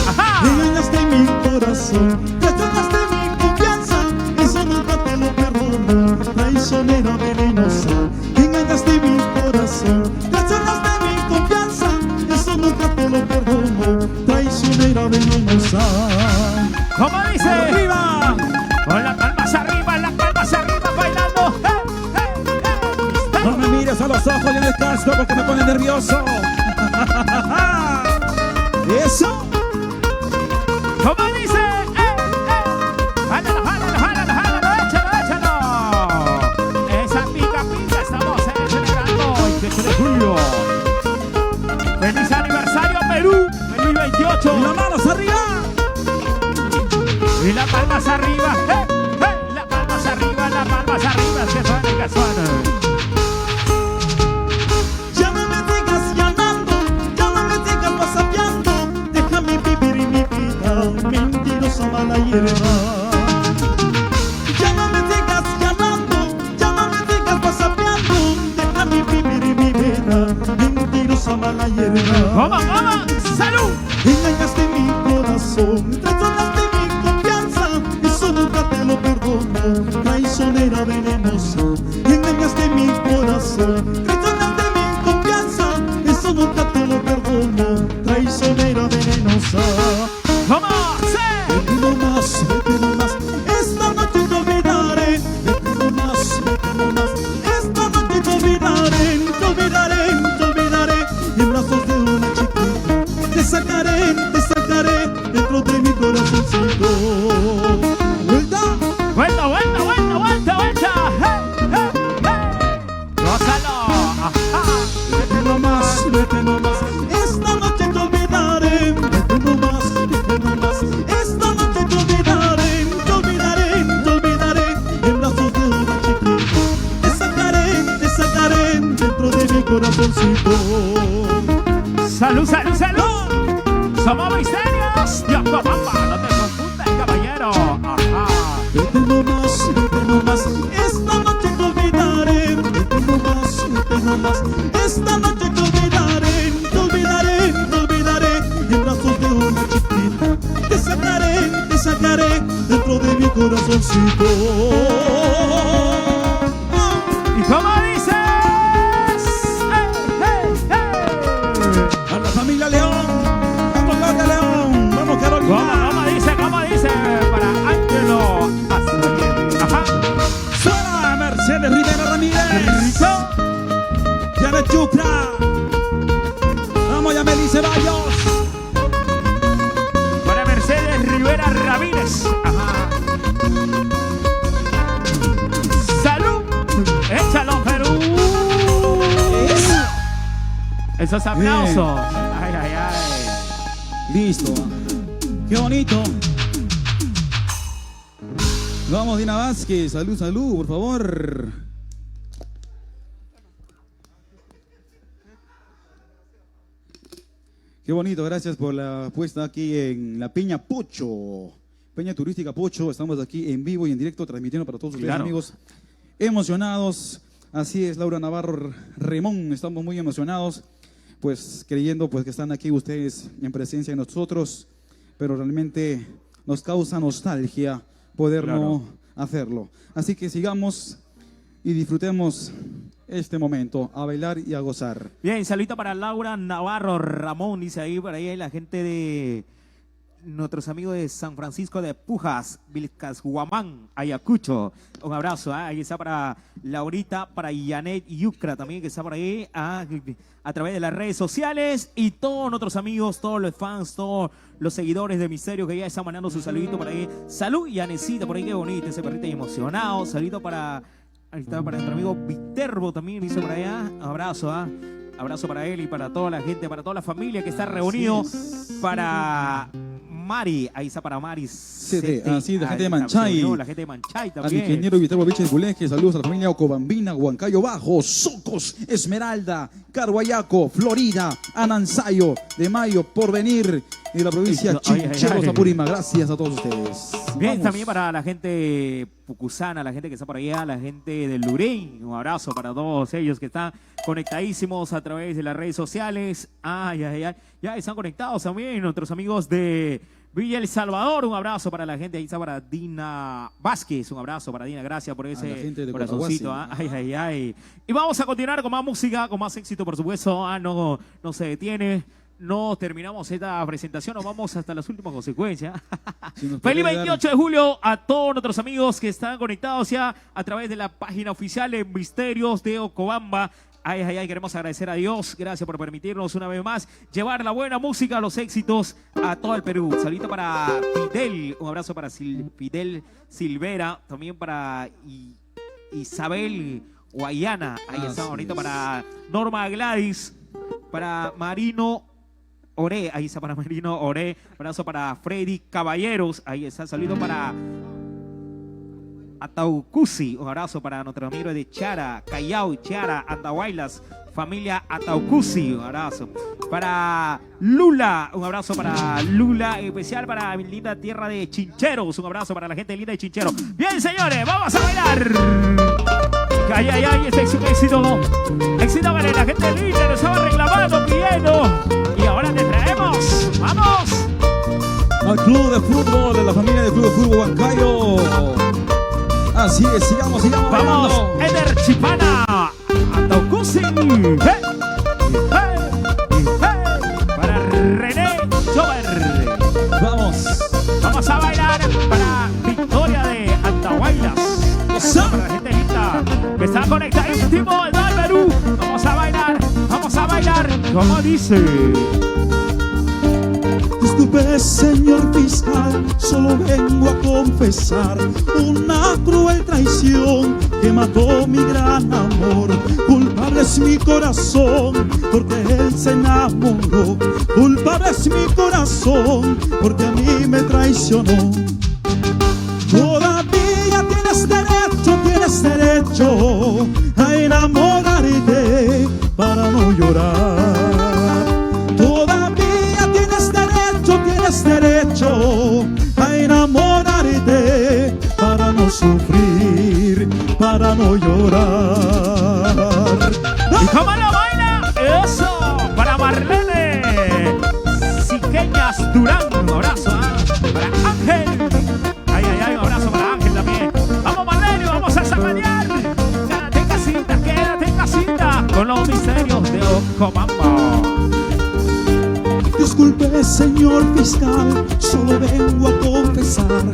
Ajá. Engañaste mi corazón, traicionaste mi confianza. Eso nunca te lo perdono, traicionera venenosa. Engañaste mi corazón, traicionaste mi confianza. Eso nunca te lo perdono, traicionera venenosa. ¿Cómo dice? Arriba. Con las palmas arriba, bailando. Hey, hey, hey. No me mires a los ojos y en el casco porque me pone nervioso. Eso. ¿Cómo dice? Jálalo, échalo. Esa pica, estamos celebrando el 18 de julio. ¡Feliz aniversario Perú! ¡Feliz 28! Y las manos arriba. Y las palmas arriba. ¡Hey, hey! Las palmas arriba. Que suena. Ya no me digas llamando, ya no me digas whatsappeando. Déjame vivir mi vida, mentirosa mala hierba. Ya no me digas llamando, ya no me digas whatsappeando. Déjame vivir mi vida, mentirosa mala hierba. ¡Vamos! ¡Salud! Engañaste mi corazón, traicionaste mi confianza. Eso nunca te lo perdono, traicionera venenosa. Engañaste mi corazón, traicionaste mi confianza. Eso nunca te lo perdono, traicionera venenosa. ¿Cómo? ¡Sí! Vete nomás, esta noche te olvidaré. Vete nomás, esta noche te olvidaré. En brazos de una chiquita te sacaré dentro de mi corazoncito. Vuelta. ¡Hey, hey, hey! ¡Gózalo! ¡Ajá! Vete nomás, esta noche te olvidaré. Vete nomás, esta noche te olvidaré. En brazos de una chiquita te sacaré dentro de mi corazoncito. ¡Salud! ¡Somos misterios de Ocobamba! ¡No te confundas, caballero! ¡Ajá! Vete nomás, Mercedes Rivera Ramírez. Janet Chupra. Vamos ya, Melissa Ceballos. Para Mercedes Rivera Ramírez. Ajá. ¡Salud! ¡Échalo, Perú! Esos aplausos. Ay, ay, ay. Listo. Qué bonito. Vamos, Dina Vázquez. Salud, salud, por favor. Qué bonito, gracias por la puesta aquí en la Peña Pocho. Peña Turística Pocho. Estamos aquí en vivo y en directo transmitiendo para todos ustedes, Claro. amigos. Emocionados. Así es, Laura Navarro, Remón. Estamos muy emocionados, pues creyendo pues que están aquí ustedes en presencia de nosotros, pero realmente nos causa nostalgia poder no hacerlo. Así que sigamos y disfrutemos este momento, a bailar y a gozar. Bien, saludito para Laura Navarro Ramón, dice ahí, por ahí la gente de nuestros amigos de San Francisco de Pujas, Vilcashuamán, Ayacucho. Un abrazo, ahí está para Laurita, para Yanet Yucra también, que está por ahí, a través de las redes sociales, y todos nuestros amigos, todos los fans, todos los seguidores de Misterio que ya están mandando su saludito por ahí. Salud, Yanecita, por ahí, qué bonito, ese perrito ahí emocionado. Saludito para, ahí está, para nuestro amigo Viterbo también, dice por allá. Abrazo, abrazo para él y para toda la gente, para toda la familia que está reunido. Para Mari, ahí está para Mari. Sí, así, la gente de Ahí Manchay. está, la gente de Manchay Al también. ingeniero Viterbo Vilches Buleje, saludos a la familia Ocobambina, Huancayo Bajo, Socos, Esmeralda, Carhuayaco, Florida, Ananzayo, de Mayo, Porvenir, de la provincia Ay, ay, Chincheros, ay. Apurímac. Gracias a todos ustedes. Bien, Vamos. también para la gente pucusana, la gente que está por allá, la gente del Lurín. Un abrazo para todos ellos que están conectadísimos a través de las redes sociales. Ay, ay, ay. Ya están conectados también nuestros amigos de Villa El Salvador. Un abrazo para la gente. Ahí está para Dina Vázquez. Un abrazo para Dina. Gracias por la ese gente de corazoncito. Cotahuasi. Ay, ay, ay. Y vamos a continuar con más música, con más éxito, por supuesto. No se detiene. No terminamos esta presentación, nos vamos hasta las últimas consecuencias. Si nos Feliz puede dar- 28 de julio a todos nuestros amigos que están conectados ya a través de la página oficial de Misterios de Ocobamba. Ay, ay, ay, queremos agradecer a Dios. Gracias por permitirnos una vez más llevar la buena música, los éxitos a todo el Perú. Saludito para Fidel, un abrazo para Fidel Silvera, también para Isabel Guayana. Ahí está, Así bonito, es. para Norma Gladys, para Marino Oré, ahí está para Marino Oré, abrazo para Freddy Caballeros, ahí está, saludo para Ataucusi, un abrazo para nuestros amigos de Chara, Callao, Chara, Andahuaylas, familia Ataucusi, un abrazo. Para Lula, un abrazo para Lula, especial para mi linda tierra de Chincheros, un abrazo para la gente linda de Chincheros. Bien, señores, vamos a bailar. Ay, ay, ay, este es un éxito. Éxito para la gente linda, nos estaba reclamando, pidiendo. Y ahora te traemos. ¡Vamos! Al club de fútbol, de la familia del club de fútbol Huancayo. Así es, sigamos ¡Vamos! bailando. Eder Chipana. Ataucusi. ¡Hey! Para René Chover. Vamos. Vamos a bailar para Victoria de Andahuaylas. Para la gente linda que está conectadísimo en todo el Perú. Vamos a bailar, como dice. Disculpe, señor fiscal, solo vengo a confesar una cruel traición que mató mi gran amor. Culpable es mi corazón porque él se enamoró. Culpable es mi corazón porque a mí me traicionó. Todavía tienes derecho a enamorarte para no llorar. Todavía tienes derecho a enamorarte para no sufrir, para no llorar. ¿Y cómo lo baila? ¡Eso! Para Marlene Siqueñas Durán. Un abrazo, para Ángel. Ay, ay, ay, un abrazo para Ángel también. Vamos, Marlene, vamos a zapatear. Quédate en casita con los misterios de Ocobamba. Disculpe, señor fiscal, solo vengo a confesar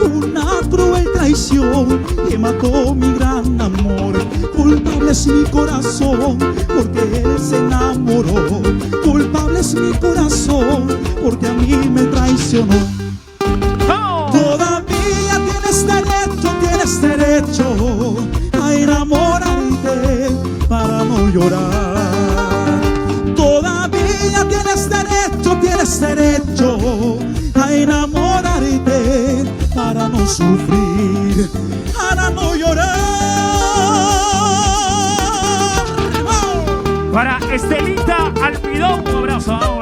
una cruel traición que mató mi gran amor. Culpable es mi corazón porque él se enamoró. Culpable es mi corazón porque a mí me traicionó. Todavía tienes derecho a enamorarte para no llorar. Todavía tienes derecho a enamorarte para no sufrir, para no llorar. Para Estelita Almidón, un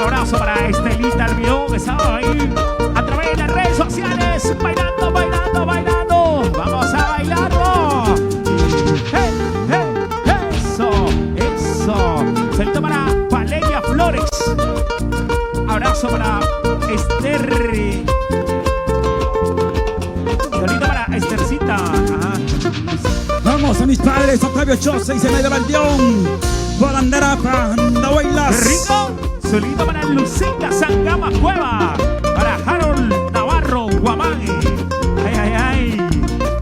abrazo para Estelita Almidón, que estaba ahí a través de las redes sociales, bailando, bailando, bailando. Vamos a bailarlo. ¡Hey, hey! Eso, eso. Saludito para Valeria Flores. Abrazo para Esther. Saludito para Estercita. Ajá. Vamos a mis padres, Octavio Choza y Zenaida Valdeón. Volandera para Andahuaylas. Rico, solito para Lucinda Sangama Cueva, para Harold Navarro Guamán, ay, ay, ay,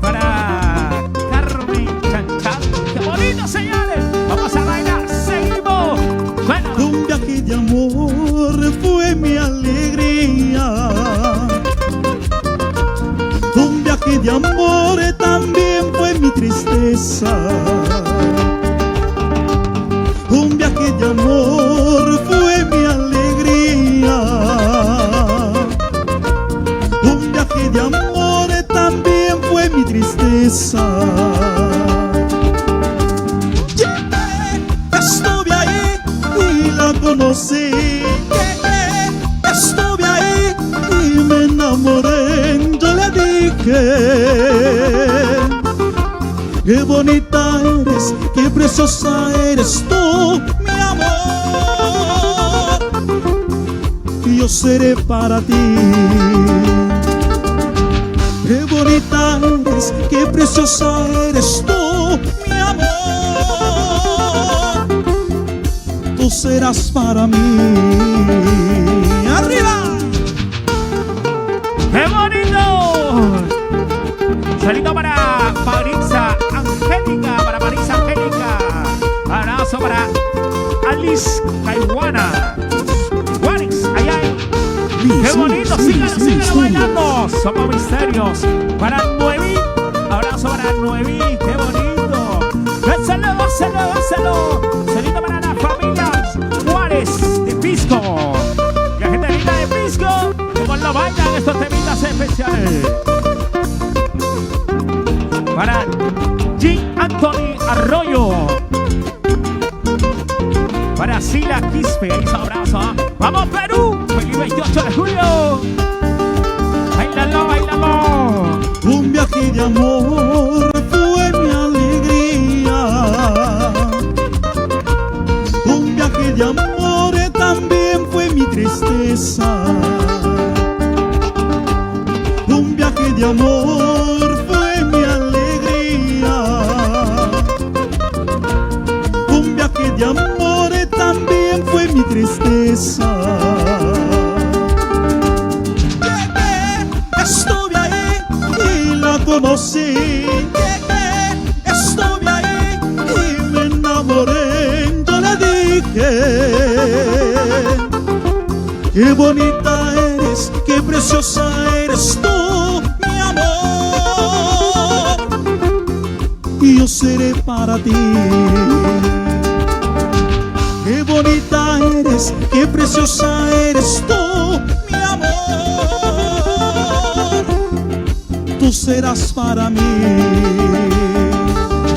para Carmen Chanchan. ¡Qué bonito, señores! Vamos a bailar, seguimos. Bueno. Un viaje de amor fue mi alegría. Un viaje de amor también fue mi tristeza. Un viaje de amor fue mi alegría. Un viaje de amor también fue mi tristeza. Estuve ahí y la conocí. Estuve ahí y me enamoré. Yo le dije: qué bonita eres, qué preciosa eres tú, mi amor. Yo seré para ti. Qué bonita eres, qué preciosa eres tú, mi amor. Tú serás para mí. ¡Arriba! ¡Qué bonito! Salito para Marisa Angélica, abrazo para Alice Caiwana, Juanis, allá. ¡Qué bonito! Síganlo bailando. Somos misterios. Para Noemí, abrazo para Noemí, qué bonito. Gózalo. Salito para la familia Juárez de Pisco. La gente linda de Pisco, como lo bailan estos temitas especiales. Para G. Anthony Arroyo, para Sila Quispe, un abrazo. ¡Vamos, Perú! ¡Feliz 28 de julio! ¡Bailalo! Un viaje de amor fue mi alegría. Un viaje de amor también fue mi tristeza. Un viaje de amor fue mi alegría. Un viaje de amor también fue mi tristeza. Estuve ahí y la conocí. Estuve ahí y me enamoré. Yo le dije: qué bonita eres, qué preciosa eres tú, mi amor. Y yo seré para ti. Qué bonita eres, qué preciosa eres tú, mi amor. Tú serás para mí.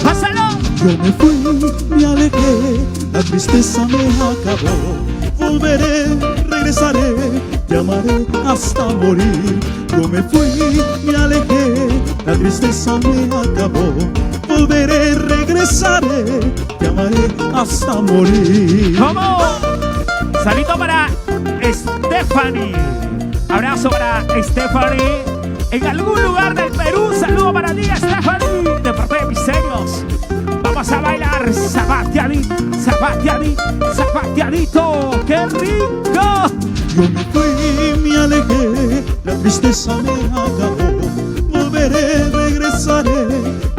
¡Pásalo! Yo me fui, me alejé, la tristeza me acabó. Volveré, regresaré, te amaré hasta morir. Yo me fui, me alejé, la tristeza me acabó. Volveré, regresaré, te amaré hasta morir. ¿Cómo? Salito para Stephanie. Abrazo para Stephanie. En algún lugar del Perú, saludo para ti, Stephanie, de parte de Misterios. Vamos a bailar zapateadito, zapateadito, ¡qué rico! Yo me fui, me alejé, la tristeza me acabó. Volveré, regresaré,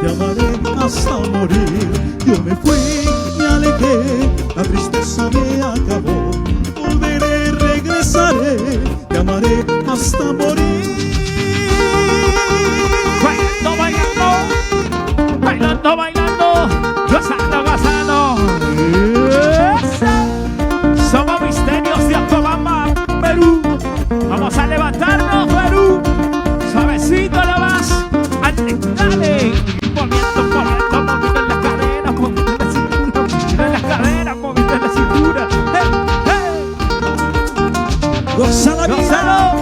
te amaré hasta morir. Yo me fui, me alejé, la tristeza me acabó. Volveré, regresaré, te amaré hasta morir. Bailando, bailando, bailando, bailando, gozando, gozando. Somos Misterios de Ocobamba, Perú. Vamos a levantarnos, Perú. Suavecito nomás. Dale. Moviendo, moviendo, moviendo en las caderas, moviendo en la cintura, moviendo en las caderas, moviendo en la cintura. Goza la vida,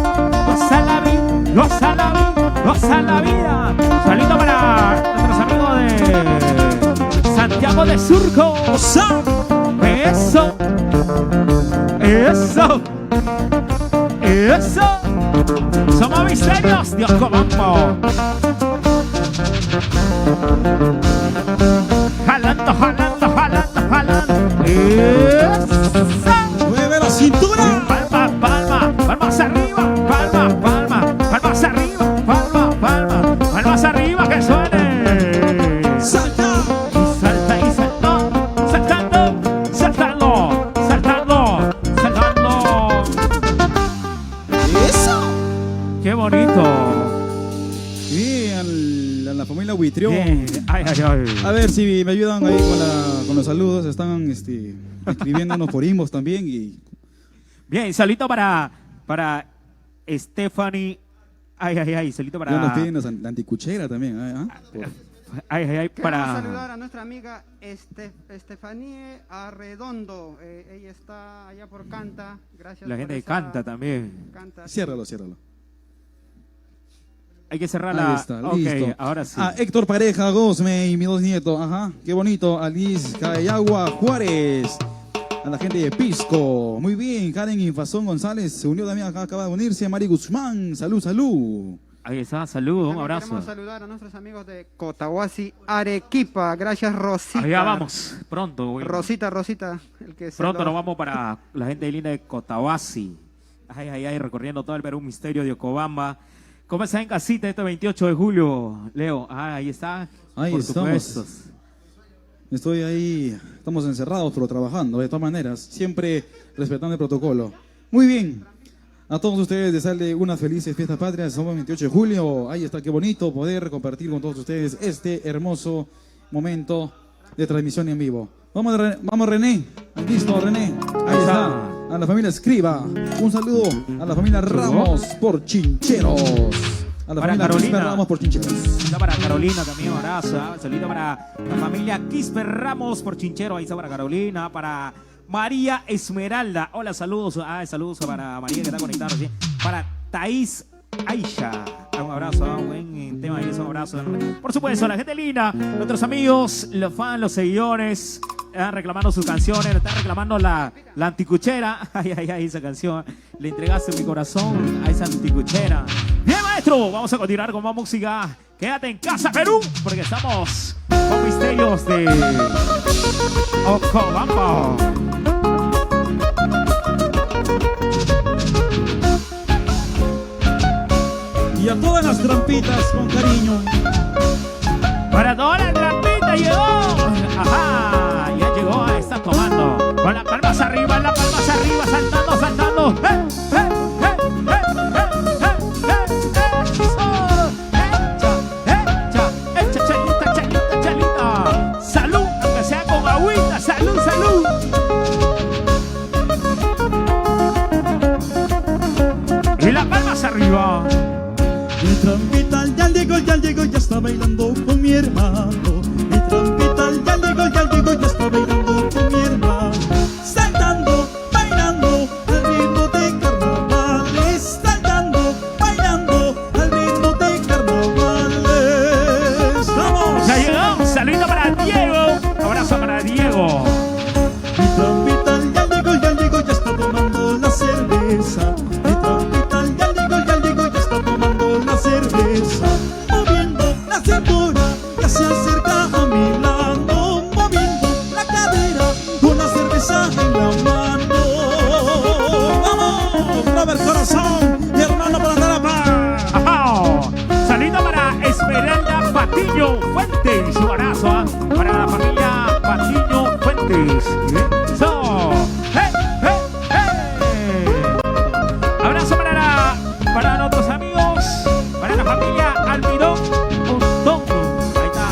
Goza la vida, goza la vida, goza la vida. Saludo para nuestros amigos de Santiago de Surco. goza. Eso, eso, eso. Somos Misterios de Ocobamba. Jalando, jalando, jalando, jalando. Eso. Mueve la cintura. Palma, palma, palmas arriba, palma, palma, palmas arriba, palma, palma, palmas arriba, que suene. Salta. Y salta y saltó, saltando, saltando, saltando, saltando. Eso. Qué bonito. Y a la familia Huitrión. Bien. Ay, ay, ay. A ver si me ayudan ahí con los saludos. Están escribiéndonos por inbox también. Y Bien, saludito para Stephanie. Ay, ay, ay, saludito ya nos para. piden la anticuchera también. Ay, ay, ay, Queremos para. saludar a nuestra amiga Estefanie Arredondo. Ella está allá por Canta. Gracias. La por gente que esa- canta también. Canta. Ciérralo, ciérralo. Hay que cerrar Ahí la. está, Ok, listo. ahora sí. Héctor Pareja, Gosme y mis dos nietos. Ajá, qué bonito. Alice Cayagua Juárez. A la gente de Pisco. Muy bien. Karen Infazón González se unió también acá. Acaba de unirse. Mari Guzmán. Salud, salud. Ahí está, saludos, un También abrazo. Queremos saludar a nuestros amigos de Cotahuasi, Arequipa. Gracias, Rosita. Allá vamos, pronto. güey. Rosita, el que se Pronto lo- nos vamos para la gente linda de Cotahuasi. Ay, ay, ay, recorriendo todo el Perú, Misterio de Ocobamba. ¿Cómo está en casita este 28 de julio, Leo? Ah, ahí está. Ahí por estamos. supuesto. Estoy ahí. Estamos encerrados, pero trabajando. De todas maneras, siempre respetando el protocolo. Muy bien. A todos ustedes desearle unas felices fiestas patrias. Somos 28 de julio. Ahí está, qué bonito poder compartir con todos ustedes este hermoso momento de transmisión en vivo. Vamos René. Listo, René. Ahí está. A la familia Escriba. Un saludo a la familia Ramos por Chincheros. A la Para familia Carolina. Quispe Ramos por Chincheros. Está para Carolina también, un abrazo. Saludito para la familia Quispe Ramos por Chinchero. Ahí está para Carolina. Para María Esmeralda. Hola, saludos. Saludos para María que está conectada recién. Para Thaís Aisha. Un abrazo, un buen tema ahí, un abrazo. Por supuesto, la gente linda, nuestros amigos, los fans, los seguidores, están reclamando sus canciones, están reclamando la anticuchera. Ay, ay, ay, esa canción. Le entregaste mi corazón a esa anticuchera. Bien, maestro, vamos a continuar con más música. Quédate en casa, Perú, porque estamos con Misterios de Ocobamba. Y a todas las trampitas con cariño. Para toda la trampita llegó. Ajá, ya llegó, está tomando. Con las palmas arriba, saltando, saltando. Echa, chalita, chalita, chalita. Salud, aunque sea con agüita. Salud, salud. Y las palmas arriba. Mi trampita ya llegó, ya está bailando con mi hermano. Mi trampita Patiño Fuentes. Un abrazo para la familia Patiño Fuentes. Eso. ¡Hey, hey, hey! Abrazo para nuestros amigos, para la familia Almirón Montón. Ahí está.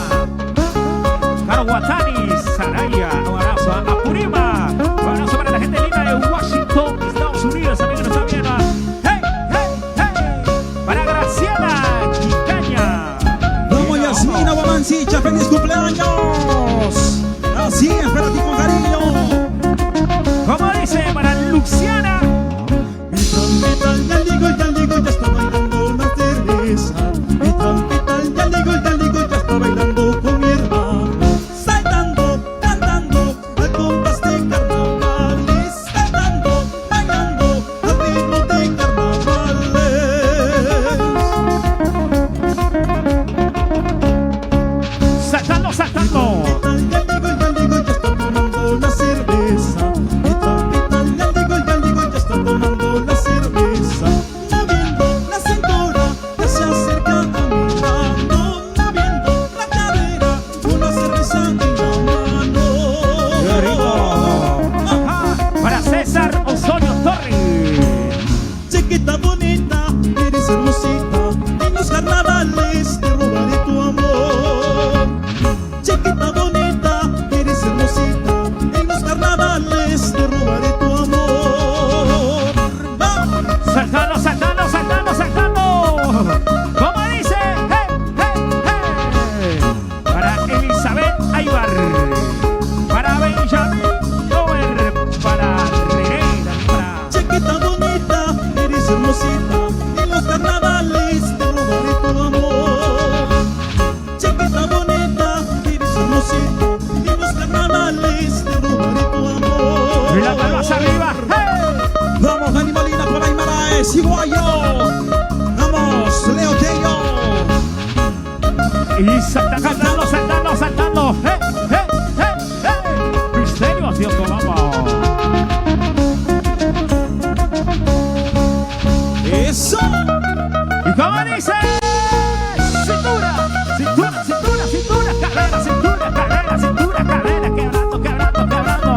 Caro Guatani, Saraya. Un abrazo a Apurima. Un abrazo para la gente linda de Washington, Estados Unidos. También que nos está viendo. ¡Hey, hey, hey! Para Graciela Quicaña. Vamos, Yasmina Guamancicha, feliz cumpleaños. Así es, para ti con cariño. Como dice, para Luciana. Mi trompeta ya llegó, ya está bailando la cerveza. Mi trompeta ya llegó, ya está bailando con mi hermano. Saltando, cantando, al compás de carnavales. Saltando, bailando, al ritmo de carnavales. Saltando, saltando. Ya llegó, ya está tomando la cerveza. Mi trompeta ya llegó, ya está tomando la cerveza. Moviendo la cintura, ya se acerca a mi mano. Moviendo la cadera, una cerveza en la mano. ¡Qué rico! Ajá. Para César Osorio Torres. Chiquita bonita, eres hermosita. En los carnavales te robaré tu amor. Chiquita bonita, eres hermosita. En los carnavales te robaré tu amor. ¡Vamos! Saltando, saltando, saltando, saltando. Como dice, hey, hey, hey. Para Elizabeth Aybar. Para Benjamin Over. Para René. Para Chiquita bonita, eres hermosita. En los carnavales te robaré tu amor. Chiquita bonita, eres hermosita. En los carnavales te robaré tu amor. y las palmas arriba. Hey. Vamos, Dani Molina, por ahí Maraes, Iguayo. Vamos, Leo Tello. Y saltando, saltando, saltando. Hey, hey, hey, hey. Misterios, Dios, vamos. Eso. Y como dice, cintura, cintura, cintura, cintura, cadera, cintura, cadera, cintura, cadera, quebrando, quebrando, quebrando.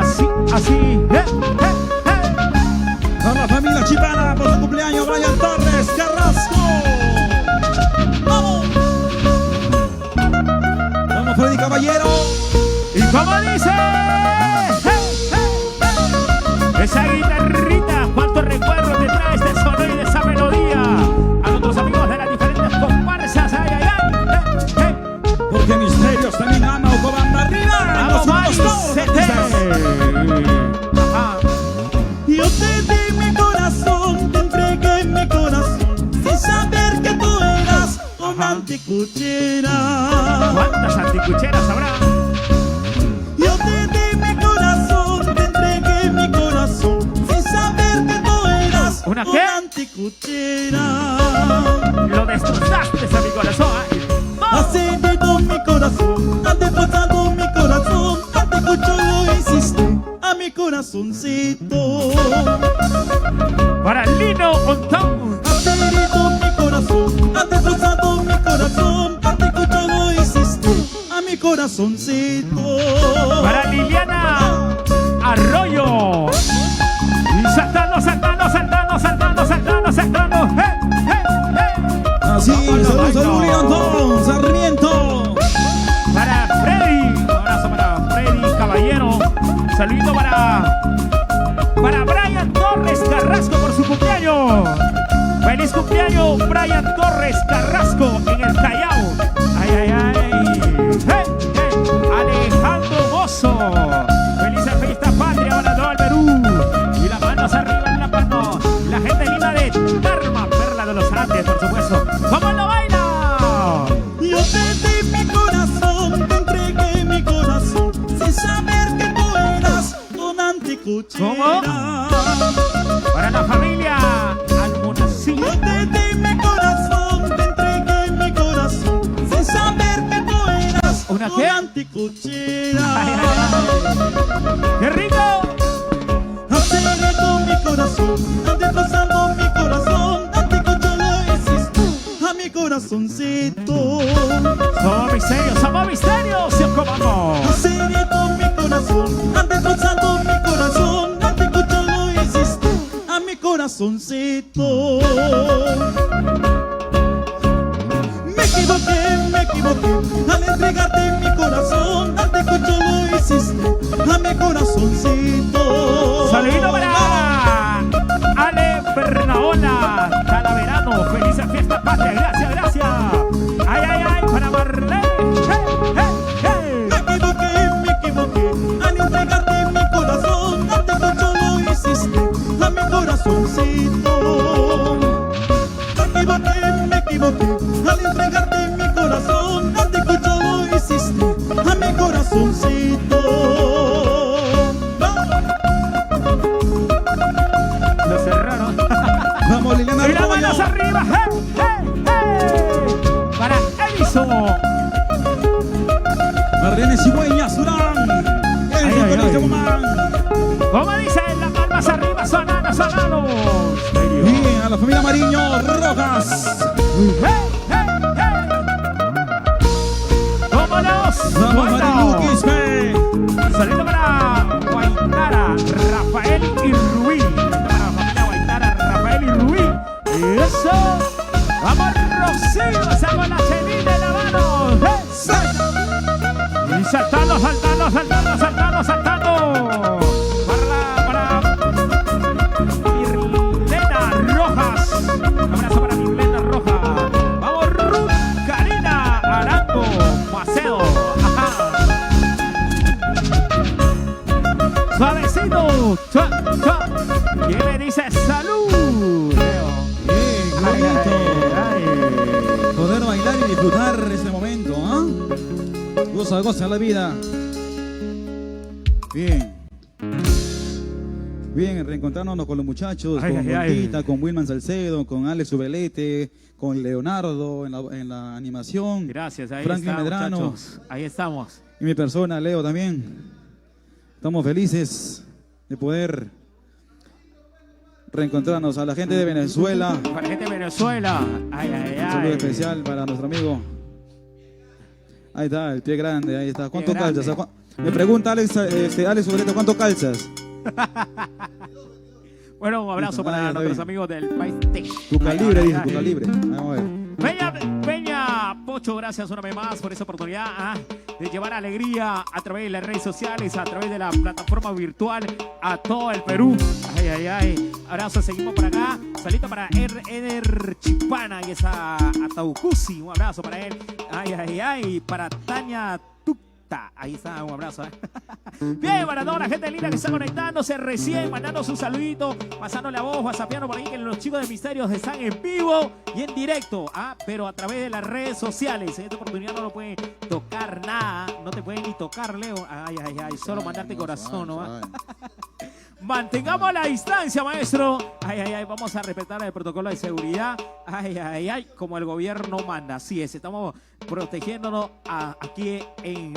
Así, así, A la familia chipana por su cumpleaños, Brian Torres Carrasco. Vamos. Vamos, Freddy Caballero. Y como dice, esa guitarrita, cuántos recuerdos te trae este sonido y de esa melodía. A nuestros amigos de las diferentes comparsas, ay, ay, ay. Porque Misterios también ama o comanda arriba. Vamos, Nos Mari, Ajá. Yo te di mi corazón, te entregué mi corazón, sin saber que tú eras una anticuchera. ¿Cuántas anticucheras habrá? Yo te di mi corazón, te entregué mi corazón, sin saber que tú eras ¿Una qué? una anticuchera. Lo destrozaste a mi corazón. Has herido mi corazón, has destrozado mi corazón, anticucho lo hiciste a mi corazoncito. Para Lino Ontón. Has herido mi corazón, has destrozado mi corazón, anticucho lo hiciste a mi corazoncito. Para Liliana Arroyo. Y saltando, saltando, saltando, saltando, saltando, saltando. Así, saludos a Luli Antón, Sarmiento. Para Freddy. Un abrazo para Freddy Caballero. Saludito para Brian Torres Carrasco por su cumpleaños. Feliz cumpleaños, Brian Torres Carrasco en el Callao. Ay, ay, ay. Hey, hey. Alejandro Mozo. Felices fiestas patria para todo el Perú. Y las manos arriba en la mano. La gente linda de Tarma, Perla de los Andes, por supuesto. ¿Cómo lo baila? Yo te di mi corazón, te entregué mi corazón, sin saber que tú eras una anticuchera. ¿Cómo? Para la familia Almonacín. Yo te di mi corazón, te entregué mi corazón, sin saber que tú eras ¿Una qué? anticuchera. Ay, ay, ay. ¡Qué rico! Has herido mi corazón, has destrozado mi corazón, anticucho lo hiciste a mi mi corazoncito. Somos misterios, si ocupamos. Secreto mi corazón, han destrozado mi corazón, han escuchado lo hiciste a mi corazoncito. Me equivoqué, al entregarte mi corazón, han escuchado lo hiciste a mi corazoncito. Saludito para Ale Bernaola, Calaverano, felices fiestas patrias, gracias, gracias. Ay, ay, ay, para Marlene. Me equivoqué, al entregarte mi corazón, ante mucho lo hiciste a mi corazoncito. Me equivoqué, al entregarte mi corazón, ante mucho lo hiciste a mi corazoncito. Lo cerraron. Vamos, Liliana Y las Arroyo. manos arriba. Para Edison. Marlene Cigüeña, Surán. Ay, El ay, Colegio ay. Guzmán. Como dicen, las palmas arriba, sonando, sonando. Bien, a la familia Mariño Rojas. ¡Vámonos! Vamos, Marilu Quispe. Saludo para Guaitara, Rafael y Ruiz. Para la familia Guaitara, Rafael y Ruiz. ¡Eso! ¡Vamos, Rocío! ¡Saco la chelita en la mano! Y saltando, saltando, saltando, saltando, saltando. Para Mirlena Rojas. Un abrazo para Mirlena Rojas. Vamos, Ruth Karina Arango Maceo. Ajá. Suavecito. Y él me dice salud. Leo. Bien, qué Ay, bonito. ay, ay. Poder bailar y disfrutar este momento, ¿ah? Goza, goza la vida. Bien. Bien, reencontrándonos con los muchachos, Ay, con ay, ay. Gontita, con Wilman Salcedo, con Alex Ubelete, con Leonardo en la animación. Gracias, ahí Franklin está, Medrano. muchachos. Ahí estamos. Y mi persona, Leo, también. Estamos felices de poder reencontrarnos a la gente de Venezuela. Para la gente de Venezuela. Ay, ay, Un saludo ay. especial para nuestro amigo. Ahí está, el pie grande, ahí está. ¿Cuánto Pie grande. calzas? Me pregunta Alex, Alex Ubelete, ¿cuánto calzas? Bueno, un abrazo Ah, para está nuestros bien. amigos del país. Tu calibre, Ay, dice, ay, tu ay. calibre. Vamos a ver. Peña Pocho, gracias una vez más por esa oportunidad de llevar alegría a través de las redes sociales, a través de la plataforma virtual a todo el Perú. Ay, ay, ay. Abrazo, seguimos por acá. Salito para Eder Chipana y esa Ataucusi. Un abrazo para él. Ay, ay, ay. Para Tania Tucta. Ahí está, un abrazo. Bien, para toda la gente linda que está conectándose recién, mandando su saludito, pasándole a vos, whatsappiano por ahí que los chicos de Misterios están en vivo y en directo, pero a través de las redes sociales. En esta oportunidad no lo pueden tocar nada, no te pueden ni tocar, Leo. Ay, ay, ay, solo mandarte corazón, ¿no? Mantengamos la distancia, maestro. Ay, ay, ay, vamos a respetar el protocolo de seguridad. Ay, ay, ay, como el gobierno manda. Así es, estamos protegiéndonos aquí en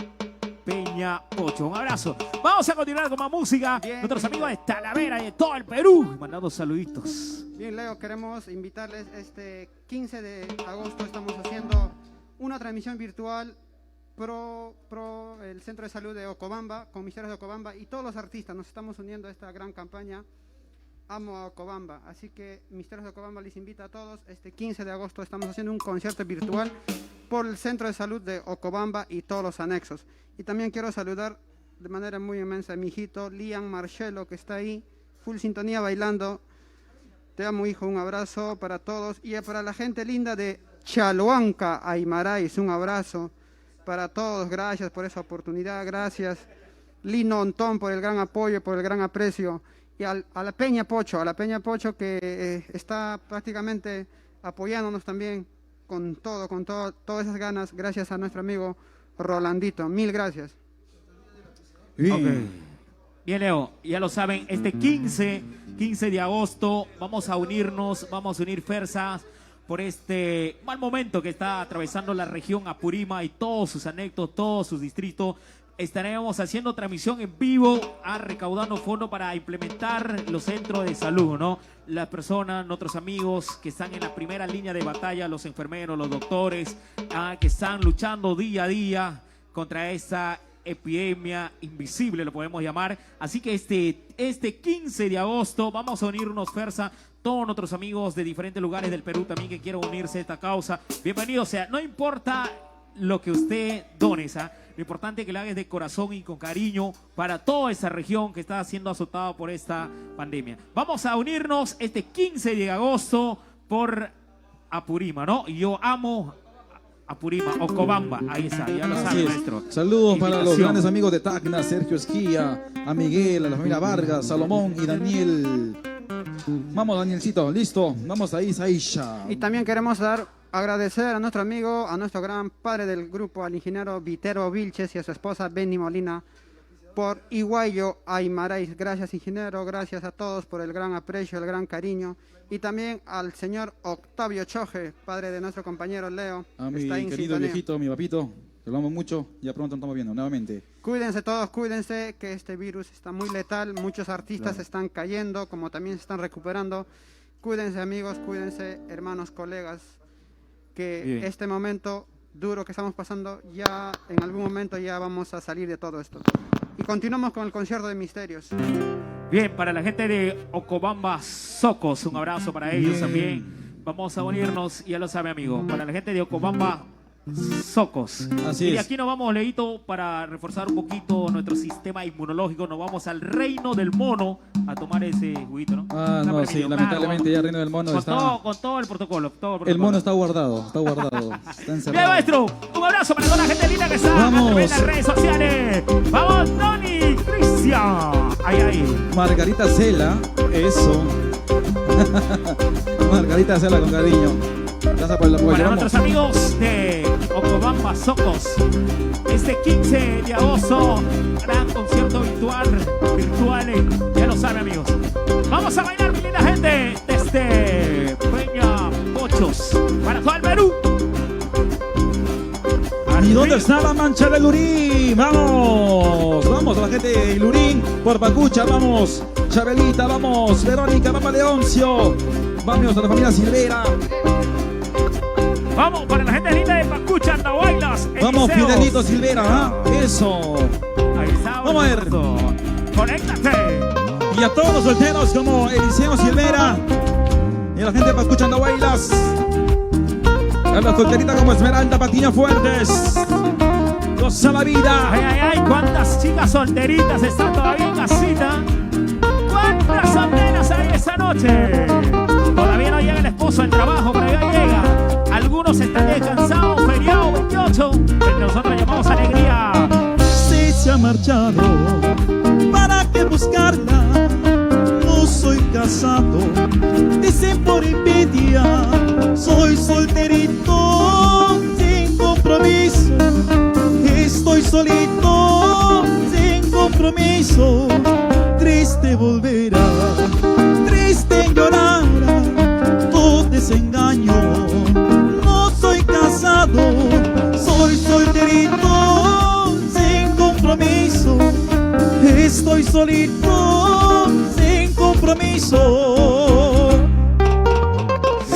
Peña Pocho. Un abrazo. Vamos a continuar con más música. Bien. Nuestros amigos de Talavera y de todo el Perú. Mandando saluditos. Bien, Leo, queremos invitarles este 15 de agosto. Estamos haciendo una transmisión virtual pro el Centro de Salud de Ocobamba, con Misterios de Ocobamba y todos los artistas. Nos estamos uniendo a esta gran campaña Amo a Ocobamba. Así que Misterios de Ocobamba les invita a todos. Este 15 de agosto estamos haciendo un concierto virtual por el Centro de Salud de Ocobamba y todos los anexos. Y también quiero saludar de manera muy inmensa a mi hijito Liam Marcelo, que está ahí, full sintonía bailando. Te amo, hijo, un abrazo para todos. Y para la gente linda de Chaloanca, Aymarais, un abrazo para todos. Gracias por esa oportunidad, gracias. Lino Ontón por el gran apoyo, por el gran aprecio. Y a la Peña Pocho que está prácticamente apoyándonos también con todas esas ganas. Gracias a nuestro amigo Rolandito. Mil gracias. Bien. Bien, Leo, ya lo saben, este 15 de agosto vamos a unirnos, vamos a unir fuerzas por este mal momento que está atravesando la región Apurímac y todos sus anexos, todos sus distritos. Estaremos haciendo transmisión en vivo, recaudando fondos para implementar los centros de salud, ¿no? Las personas, nuestros amigos que están en la primera línea de batalla, los enfermeros, los doctores, que están luchando día a día contra esta epidemia invisible, lo podemos llamar. Así que este 15 de agosto vamos a unirnos, Fersa, todos nuestros amigos de diferentes lugares del Perú también que quieran unirse a esta causa. Bienvenido, o sea, no importa lo que usted done, lo importante es que lo hagas de corazón y con cariño para toda esa región que está siendo azotada por esta pandemia. Vamos a unirnos este 15 de agosto por Apurímac, ¿no? Y yo amo Apurímac, Ocobamba, ahí está, ya lo sabe, maestro. Saludos para los grandes amigos de Tacna, Sergio Esquía, a Miguel, a la familia Vargas, Salomón y Daniel. Vamos, Danielcito, listo, vamos ahí, Saisha. Y también queremos agradecer a nuestro amigo, a nuestro gran padre del grupo, al ingeniero Vitero Vilches y a su esposa Benny Molina por Iguayo Aymarais. Gracias, ingeniero, gracias a todos por el gran aprecio, el gran cariño. Y también al señor Octavio Choje, padre de nuestro compañero Leo. A mi querido viejito, mi papito, que lo amo mucho, ya pronto nos estamos viendo nuevamente. Cuídense todos, cuídense, que este virus está muy letal, muchos artistas están cayendo, como también se están recuperando. Cuídense, amigos, cuídense, hermanos, colegas, que bien. Este momento duro que estamos pasando, ya en algún momento ya vamos a salir de todo esto. Y continuamos con el concierto de Misterios. Bien, para la gente de Ocobamba Socos, un abrazo para ellos también. Vamos a unirnos, ya lo sabe, amigo, para la gente de Ocobamba Socos. Así y de es. aquí nos vamos, Leito, para reforzar un poquito nuestro sistema inmunológico. Nos vamos al Reino del Mono a tomar ese juguito, ¿no? Ah, Está no, permitido, sí, lamentablemente ya Reino del Mono con está... con todo el protocolo. El mono está guardado, está encerrado. Bien, maestro, un abrazo para toda la gente linda que está Vamos. a través de las redes sociales. Vamos, Tony, Cristian. Ahí. Margarita Cela, eso. Margarita Cela con cariño. Gracias por el apoyo. Para Vamos. nuestros amigos de Ocobamba Socos, este 15 de agosto, gran concierto virtual, ya lo saben, amigos. Vamos a bailar, mi linda gente, desde Peña Pochos, para todo el Perú. ¿Y dónde está la mancha de Lurín? Vamos, vamos a la gente de Lurín, por Pacucha, vamos, Chabelita, vamos, Verónica, Papa Leoncio, vamos a la familia Silvera. Vamos para la gente linda de Pacucha, Andahuaylas. Vamos, Eliseos. Fidelito Silvera, ¿ah? Eso. Ahí está, Vamos a ver. Conéctate. Y a todos los solteros como Eliseo Silvera y a la gente de Pacucha, Andahuaylas. A la solterita como Esmeralda Patiño Fuertes. Goza la vida. Ay, ay, ay, cuántas chicas solteritas están todavía en casita. ¿Cuántas solteras hay esta noche? Todavía no llega el esposo del trabajo, pero ya llega. Algunos están descansados, feriado 28, que nosotros llamamos alegría. Si se ha marchado, ¿para qué buscarla? No soy casado, dicen por envidia. Soy solterito, sin compromiso. Estoy solito, sin compromiso. Triste volverá, triste llorará, todo desengaño. No soy casado, soy solterito, sin compromiso. Estoy solito, sin compromiso.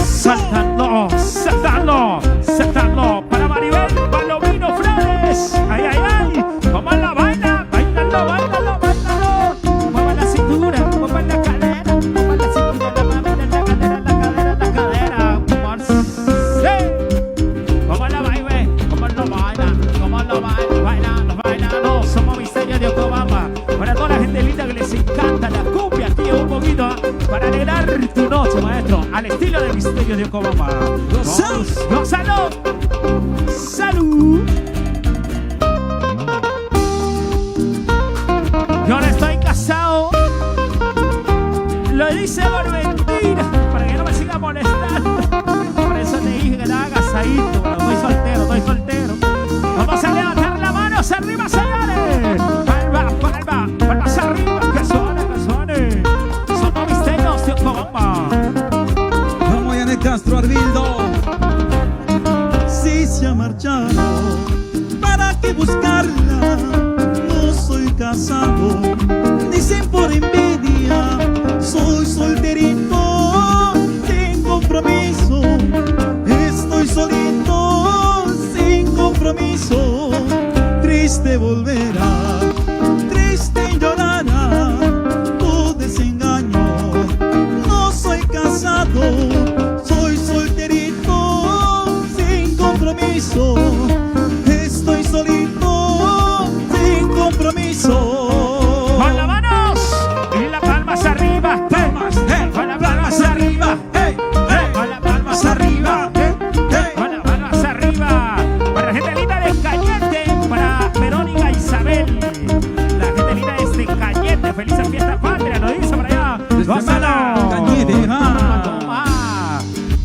Saltando, saltando, saltando para Maribel Palomino Flores. Ay, ay, ay, como la baila, bailando, bailando, bailando. Mueva la cintura, mueva la cadera, mueva la cintura, la cadera, la cadera, la cadera, la cadera. Como la baila, como lo baila, como lo baila, bailando, bailando. Somos Misterios de Ocobamba. Para toda la gente linda que les encanta la cumbia, aquí un poquito para alegrar tu noche, maestro, al estilo de Misterios de Ocobamba. ¡Gonzalo! ¡Salud! Yo no estoy casado. Lo dice por mentira, para que no me siga molestando. Por eso te dije que estaba casadito, pero estoy soltero. Vamos a levantar la mano hacia arriba, señores. Palmas arriba, que suene. Somos Misterios de Ocobamba. Vamos, Yanet Castro Arbildo. sol. Con las manos y las palmas arriba. Palmas, hey, Con las palmas arriba. hey, hey, Con las palmas arriba. Con las palmas arriba. Para la gente linda de Cañete. Para Verónica Isabel. La gente linda de Cañete. Felices fiestas patrias. Nos dice para allá. ¡Gózalo! Cañete, Toma.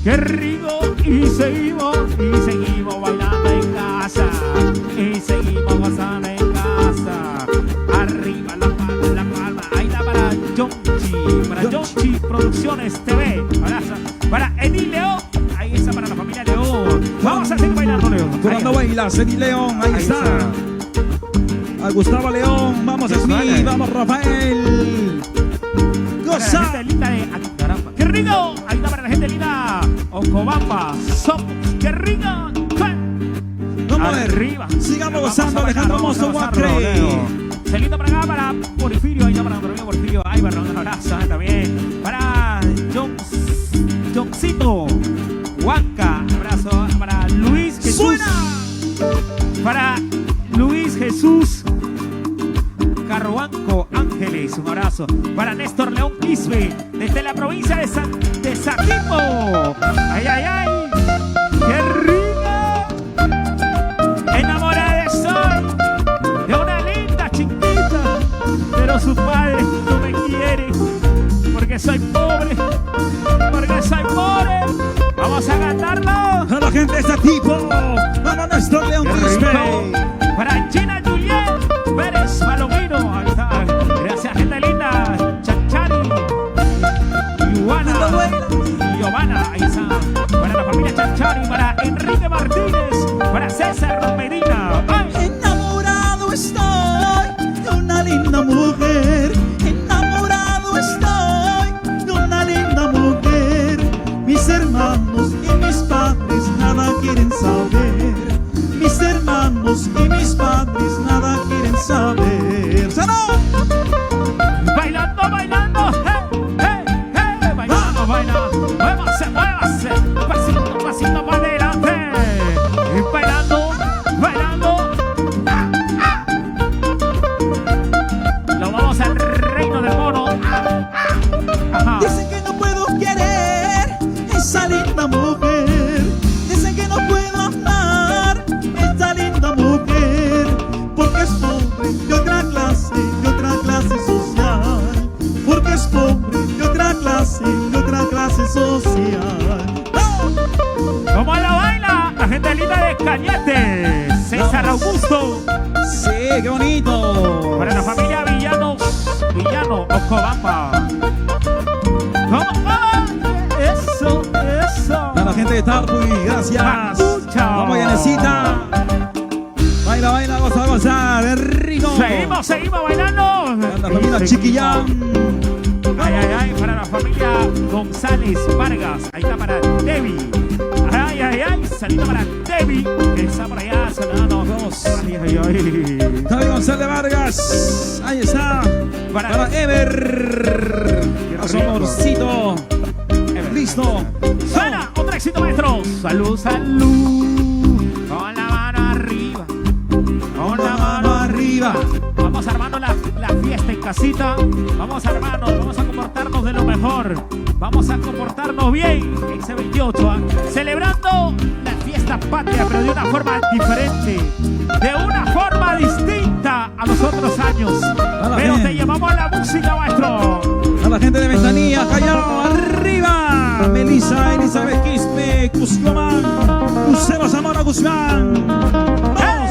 ¡Qué rico! Y seguimos bailando en casa. Y seguimos gozando en casa. Arriba la palma. Ahí está para Yonchi Producciones TV. Para Edil León. Ahí está para la familia León. Vamos a seguir bailando, León. Cuando baila, Ceni León, ahí está. A Gustavo León, vamos Eso, Esmi, vale. vamos Rafael. Para la Goza. gente linda de caramba. ¡Qué rico! Ahí está para la gente linda. Ocobamba. ¡Qué rico! Vamos a ver. Arriba. Sigamos Vamos a gozando, bailar, Alejandro vamos a Mozo gozarlo, Guacre. Leo. Celito para acá, para Porfirio. Ahí está para nuestro amigo Porfirio. Ahí para un abrazo también. Para Johncito Huanca. Abrazo para Luis Jesús. ¡Suena! Para Luis Jesús Carruanco Ángeles, un abrazo. Para Néstor León Quispe, desde la provincia de Saquimbo. ¡Ay, ay, ay! ¡Qué rico! Enamorada soy de una linda chiquita, pero sus padres no me quieren porque soy pobre, Vamos a cantarlo. A la gente de este tipo. Vamos Néstor León ¡Qué Quispe. rico! Para Gina Juliet Pérez Palomino. Ahí está. Gracias, gente linda. Chanchari. Giovanna. Ahí está. Para la familia Chanchari. Para Enrique Martínez. Para César Medina. ¡Ay! Enamorado estoy de una linda mujer. Enamorado estoy de una linda mujer. Mis hermanos y mis padres nada quieren saber. Mis hermanos y mis padres nada quieren saber. ¡Salud! Bailando, bailando. Bailando, bailando. Muévase. Pasito para adelante. Bailando. Lo vamos al reino del mono. Ajá. Dicen que no puedo querer esa linda mujer. Dicen que no puedo amar esa linda mujer. Porque es pobre de otra clase social. Porque es pobre de otra clase social. ¡Oh! ¿Cómo la baila? La gente linda de Cañete. César Augusto. Sí, qué bonito. Para la familia Villano, Ocobamba. ¿Cómo? ¡Ah! Eso. A la gente de Tarpui, gracias. Macucha. Vamos, Yanecita. Baila, goza, de rico. Seguimos bailando. La familia Chiquillán. Ay, para la familia González Vargas. Ahí está para Debbie. Ay, saliendo para Debbie, que está por allá saludando. Vamos. Ay. Javi González Vargas. Ahí está. Para Ever. A su rico. amorcito. Listo. Suena, otro éxito, maestro. Salud. Con la mano arriba. Con la mano arriba. Vamos armando la fiesta en casita. Vamos a comportarnos de lo mejor. Vamos a comportarnos bien ese 28, celebrando la fiesta patria, pero de una forma diferente, de una forma distinta a los otros años. Pero te llevamos la música, maestro. A la gente de Ventanilla, Callao, arriba. Melissa, Elizabeth Quispe, Cuscomán, Lucero Zamora Guzmán. ¡Vamos!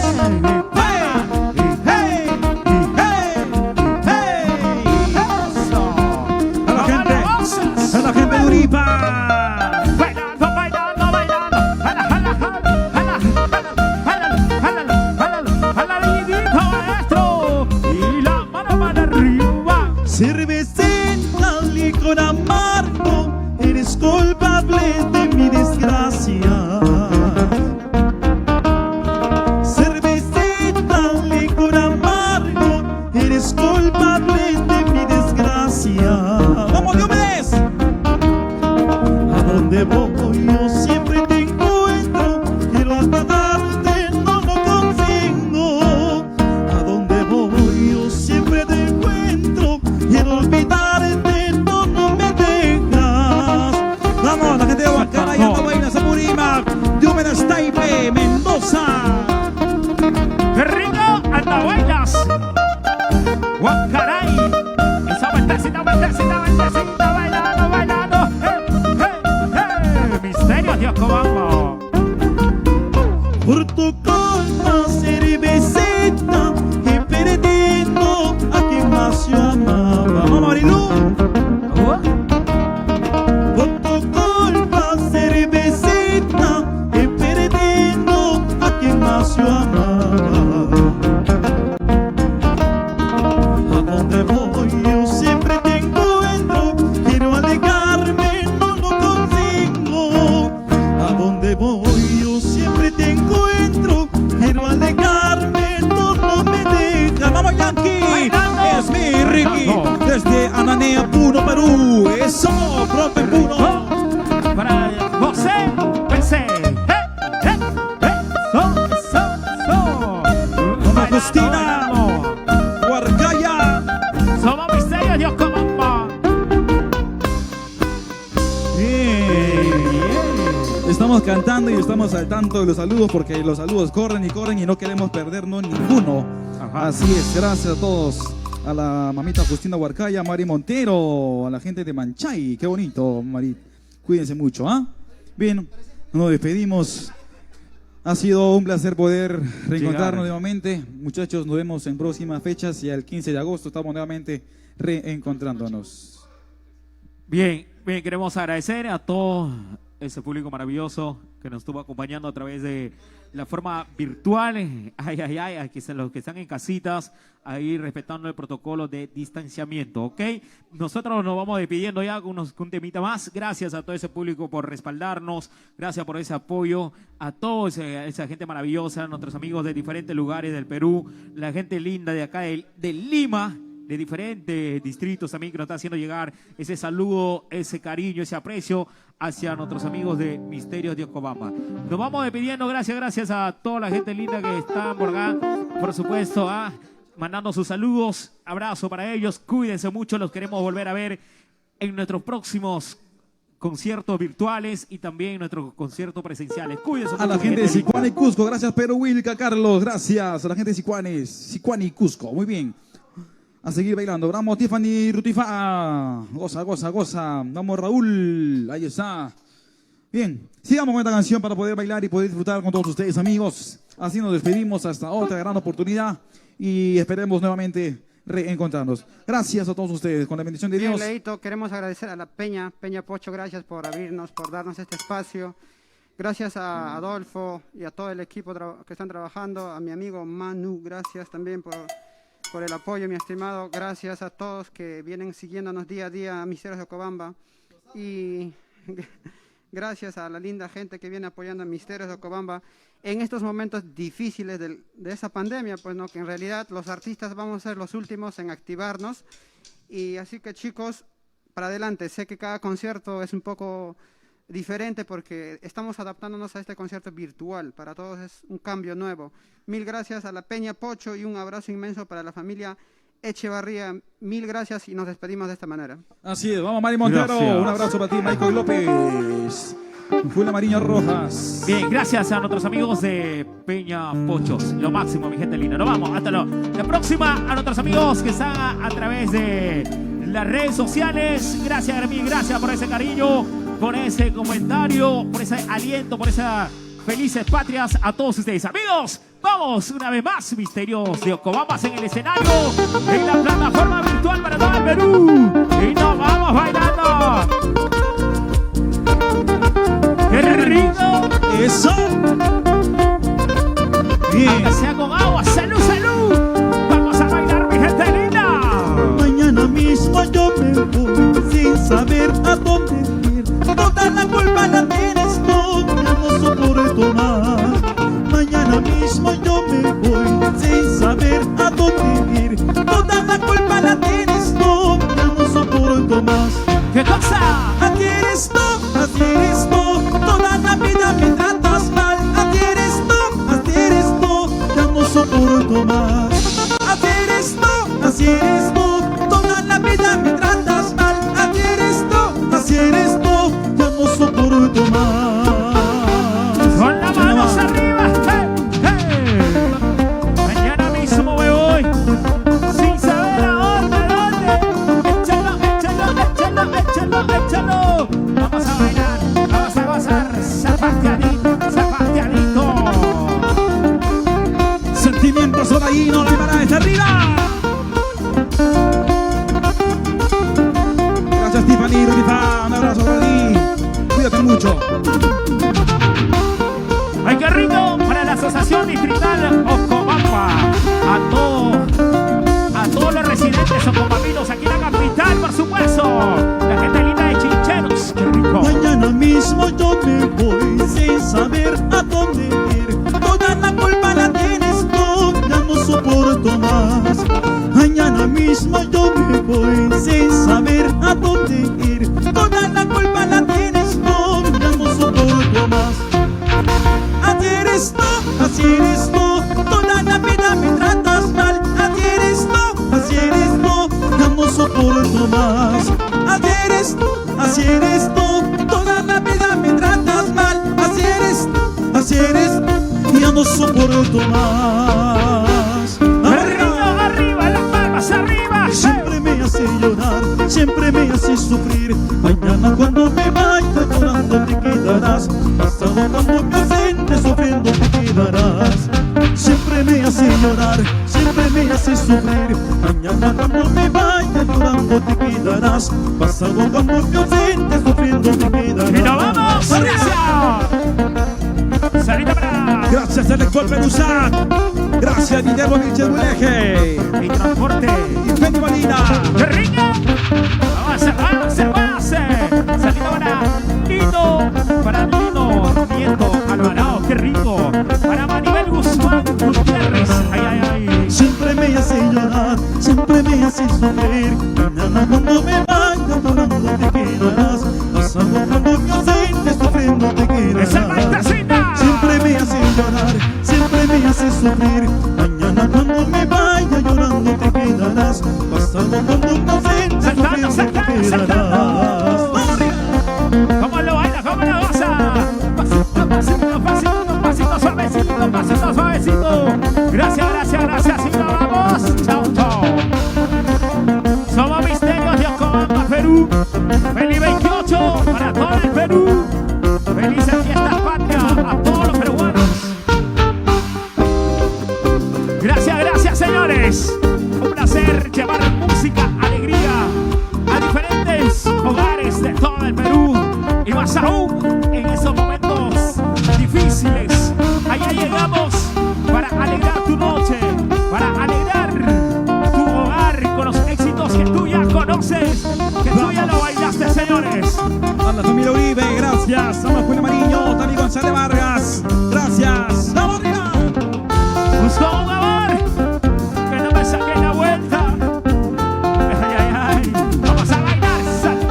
A la gente de Uripa. Bailando. Jaladito, maestro. Y la mano para arriba. Cervecita, licor amargo, eres culpable de mi desgracia. más. Guacaray. Esa vueltecita, vueltecita, vueltecita, bailando, bailando. Misterios de Ocobamba. Por tu culpa, cervecita, he perdido a quien más yo amaba. Vamos, Marilu. Por tu culpa, cervecita, he perdido a quien más yo amaba. A donde voy yo siempre te encuentro, quiero alejarme, no lo consigo. A donde voy yo siempre te encuentro, quiero alejarme, no me deja. Vamos, Yankee, es mi Ricky, desde Ananea, Puno, Perú. Eso, profe Puno. Para José, pensé. Mamá Justina, Huarcaya. Somos Misterios de Ocobamba. Estamos cantando y estamos al tanto de los saludos porque los saludos corren y no queremos perdernos ninguno. Ajá. Así es, gracias a todos. A la mamita Justina Huarcaya, Mari Montero, a la gente de Manchay. Qué bonito, Mari. Cuídense mucho, ¿ah? Bien, nos despedimos. Ha sido un placer poder reencontrarnos nuevamente. Muchachos, nos vemos en próximas fechas y el 15 de agosto estamos nuevamente reencontrándonos. Bien, bien, queremos agradecer a todo ese público maravilloso que nos estuvo acompañando a través de la forma virtual. Ay, ay, ay, aquí están los que están en casitas, ahí respetando el protocolo de distanciamiento, ¿ok? Nosotros nos vamos despidiendo ya con un temita más. Gracias a todo ese público por respaldarnos, gracias por ese apoyo, a toda esa gente maravillosa, nuestros amigos de diferentes lugares del Perú, la gente linda de acá de Lima, de diferentes distritos también que nos está haciendo llegar ese saludo, ese cariño, ese aprecio hacia nuestros amigos de Misterios de Ocobamba. Nos vamos despidiendo, gracias a toda la gente linda que está por acá, por supuesto, mandando sus saludos, abrazo para ellos, cuídense mucho, los queremos volver a ver en nuestros próximos conciertos virtuales y también nuestros conciertos presenciales. Cuídense mucho. A la gente de Sicuani y Cusco, gracias Pedro Wilca, Carlos, gracias a la gente de Sicuani y Cusco, muy bien. A seguir bailando. Vamos, Tiffany Rutifa. Goza, goza, goza. Vamos, Raúl. Ahí está. Bien, sigamos con esta canción para poder bailar y poder disfrutar con todos ustedes, amigos. Así nos despedimos hasta otra gran oportunidad y esperemos nuevamente reencontrarnos. Gracias a todos ustedes, con la bendición de Dios. Bien, Leito, queremos agradecer a la Peña Pocho, gracias por abrirnos, por darnos este espacio. Gracias a Adolfo y a todo el equipo que están trabajando, a mi amigo Manu, gracias también por el apoyo, mi estimado. Gracias a todos que vienen siguiéndonos día a día a Misterios de Ocobamba. Y gracias a la linda gente que viene apoyando a Misterios de Ocobamba en estos momentos difíciles de esa pandemia, pues no, que en realidad los artistas vamos a ser los últimos en activarnos. Y así que, chicos, para adelante. Sé que cada concierto es un poco diferente porque estamos adaptándonos a este concierto virtual. Para todos es un cambio nuevo. Mil gracias a la Peña Pocho y un abrazo inmenso para la familia Echevarría. Mil gracias y nos despedimos de esta manera. Así es, vamos Mari Montero, gracias. un abrazo para ti, Michael López, Julia Mariño Rojas. Bien, gracias a nuestros amigos de Peña Pochos. Lo máximo, mi gente linda. Nos vamos, hasta la próxima. A nuestros amigos que están a través de las redes sociales. Gracias, Hermín, gracias por ese cariño, por ese comentario, por ese aliento, por esas felices patrias a todos ustedes. Amigos, vamos una vez más, Misterios de Ocobamba en el escenario, en la plataforma virtual para todo el Perú. Y nos vamos bailando. ¡Qué rico! Eso. Bien. Aunque sea con agua. ¡Salud, salud! Vamos a bailar, mi gente linda. Mañana mismo yo me voy sin saber a dónde ir. Toda la culpa la tienes tú, ya no soporto más. Mañana mismo yo me voy sin saber a dónde ir. Toda la culpa la tienes tú, ya no soporto más. ¿Qué cosa? Así eres tú, así eres tú. Toda la vida me tratas mal. Así eres tú, ya no soporto más. Así eres tú, toda la vida me tratas mal. Así eres tú, ya no soporto más. Con las manos arriba. ¡Hey, hey! Mañana mismo me voy. mismo yo me voy sin saber a dónde ir. Toda la culpa la tienes tú, ya no soporto más. Así eres tú, toda la vida me tratas mal. Así eres tú, ya no soporto más. Así eres tú, toda la vida me tratas mal. Así eres tú, ya no soporto más. Arriba, arriba, las palmas arriba. Siempre me hace llorar, siempre me hace sufrir. Mañana cuando me vaya llorando te quedarás. Pasado cuando me ausente sufriendo te quedarás. Siempre me hace llorar, siempre me hace sufrir. Mañana cuando me vaya llorando te quedarás. Pasado cuando me ausente sufriendo te quedarás. ¡Y nos vamos! ¡Gracias! ¡Salita para! Gracias al Lector Medusa. Gracias Guillermo Vilches Buleje. ¡Y transporte! Y Penny Marina. ¡Qué rico! ¡Avance! ¡Salita para Lino Nieto Alvarado! ¡Qué rico! Para Maribel Guzmán Gutiérrez. ¡Ay, ay, ay! Siempre me hace llorar, siempre me hace sufrir. Mañana cuando me vaya llorando te quedarás. Pasado cuando me ausente sufriendo te quedarás. ¡Esa martecita! Siempre me hace llorar, siempre me hace sufrir. Mañana cuando me vaya llorando te quedarás. Pasado cuando me ausente sufriendo te quedarás. ¿Cómo lo baila? ¿Cómo lo goza? Pasito, suavecito. Gracias. Y nos vamos. Chao. Somos Misterios de Ocobamba, Perú. Feliz 28 para todo el Perú. Felices fiestas patrias a todos los peruanos. Gracias, señores. Un placer llevar música, alegría a diferentes hogares de todo el Perú. Y más aún en esos momentos difíciles. Allá llegamos para alegrar tu noche, para alegrar tu hogar con los éxitos que tú ya conoces, que tú ya lo bailaste, señores. A la familia Uribe, gracias. A Juan Mariño, también González Vargas. Gracias. ¡Vamos arriba! Busco un amor que no me saque la vuelta. Ay. Vamos a bailar. Salud.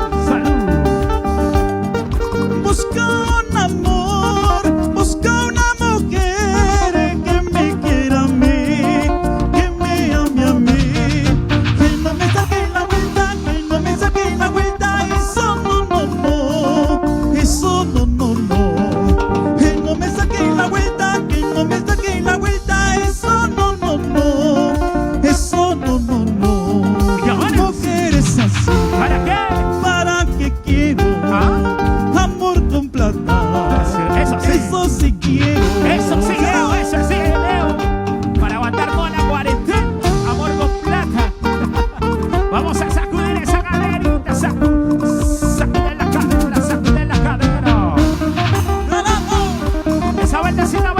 Busca un amor, busca una mujer que me quiera a mí, que me ame a mí, que no me saque la vuelta, que no me saque la vuelta. Eso no, que no me saque la vuelta, que no me saque la vuelta. Eso no, mujeres así. ¿Para qué? ¿Para qué quiero? Amor con plata. Eso sí quiero. Eso sí, Leo. Para aguantar toda la cuarentena, amor con plata. Vamos a sacudir esa caderita, sacudir la cadera. Esa vueltecita.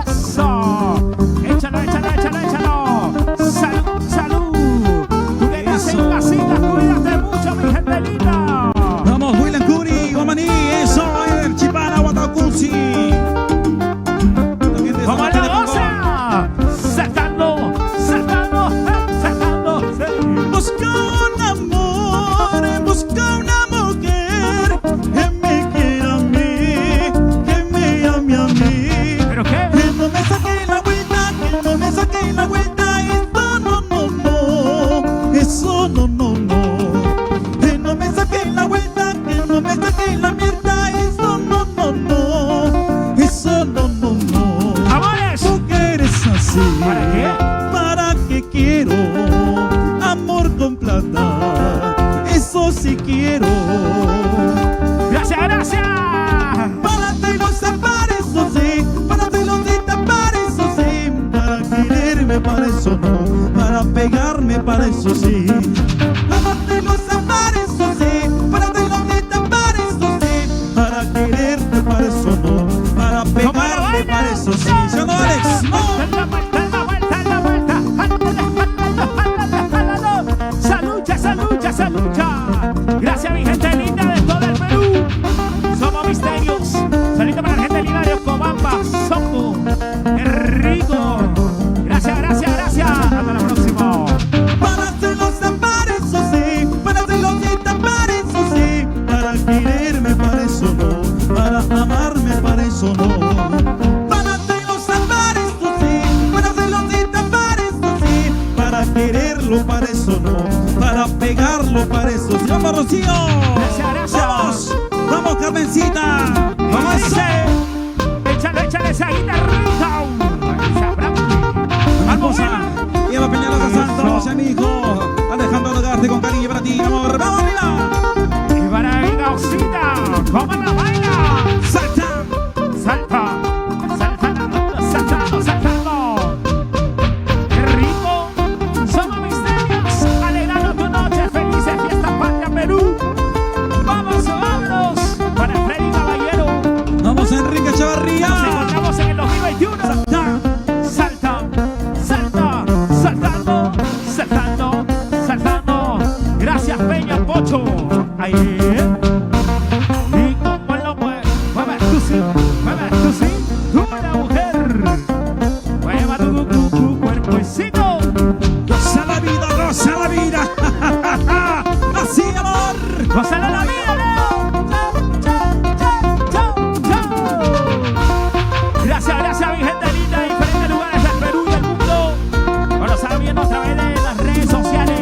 Eso. Échalo. Salud. Tú que estás en casita, cuídate mucho, mi gente linda. Vamos, William Curi, Guamaní, eso, el Chipana, Guatacusi. ¡Como la goza! ¡Sacando! Busca un amor, busca una mujer que me quiera a mí, que me ame a mí. ¿Pero qué? Que no me saque la vuelta, que no me saque la vuelta. Eso no. Que no me saque la vuelta, que no me saque la mierda. Eso no. Eso no. ¡Amores! Mujeres así. ¿Para qué? ¿Para qué quiero? Amor con plata. Eso sí quiero. ¡Gracias! Párate los zapatos, eso sí. Párate los de tapar, eso sí. Para quererme, para eso no. Para pegarme, para eso sí. Párate los zapatos, eso sí. Párate los de tapar, eso sí. Para quererte, para eso no. Para pegarme, para eso sí. ¿Sí o no, Alex? ¡No! ¡La vuelta! ¡Salucha! Gracias, mi gente linda de todo el Perú. Somos Misterios. Salita para la gente linda de Ocobamba, Soco. ¡Qué rico! Gracias. pegarlo para eso. Se llama Rocío. Gracias. Vamos, vamos, Carmencita. ¿Cómo dice? Échale esa guitarrita. Vamos a Eva Peñalosa Santos, vamos a mi hijo Alejandro Lagarte con cariño para ti, amor. ¡Vamos arriba! Y para mi gausita, ¿cómo la baila? ¡Salta! Saltando. ¡Qué rico! Somos misterios, alegrando tu noche, felices fiestas patria Perú. Vamos para Freddy Caballero. Vamos, Enrique Chavarría. Nos encontramos en el 2021. Saltando. Gracias, Peña Pocho. Ahí. Y como lo mueve tú sí, tú una mujer. Mueva tu cuerpecito. Goza la vida. Así, amor. Gózala la vida, Leo. Chao. Gracias, mi gente linda de diferentes lugares del Perú y del mundo. Bueno, están viendo a través de las redes sociales.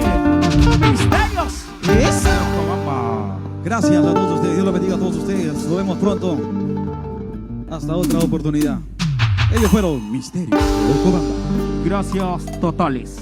Misterios. Eso. Gracias a todos ustedes. Dios los bendiga a todos ustedes. Nos vemos pronto. Hasta otra oportunidad. Ellos fueron Misterios. Gracias totales.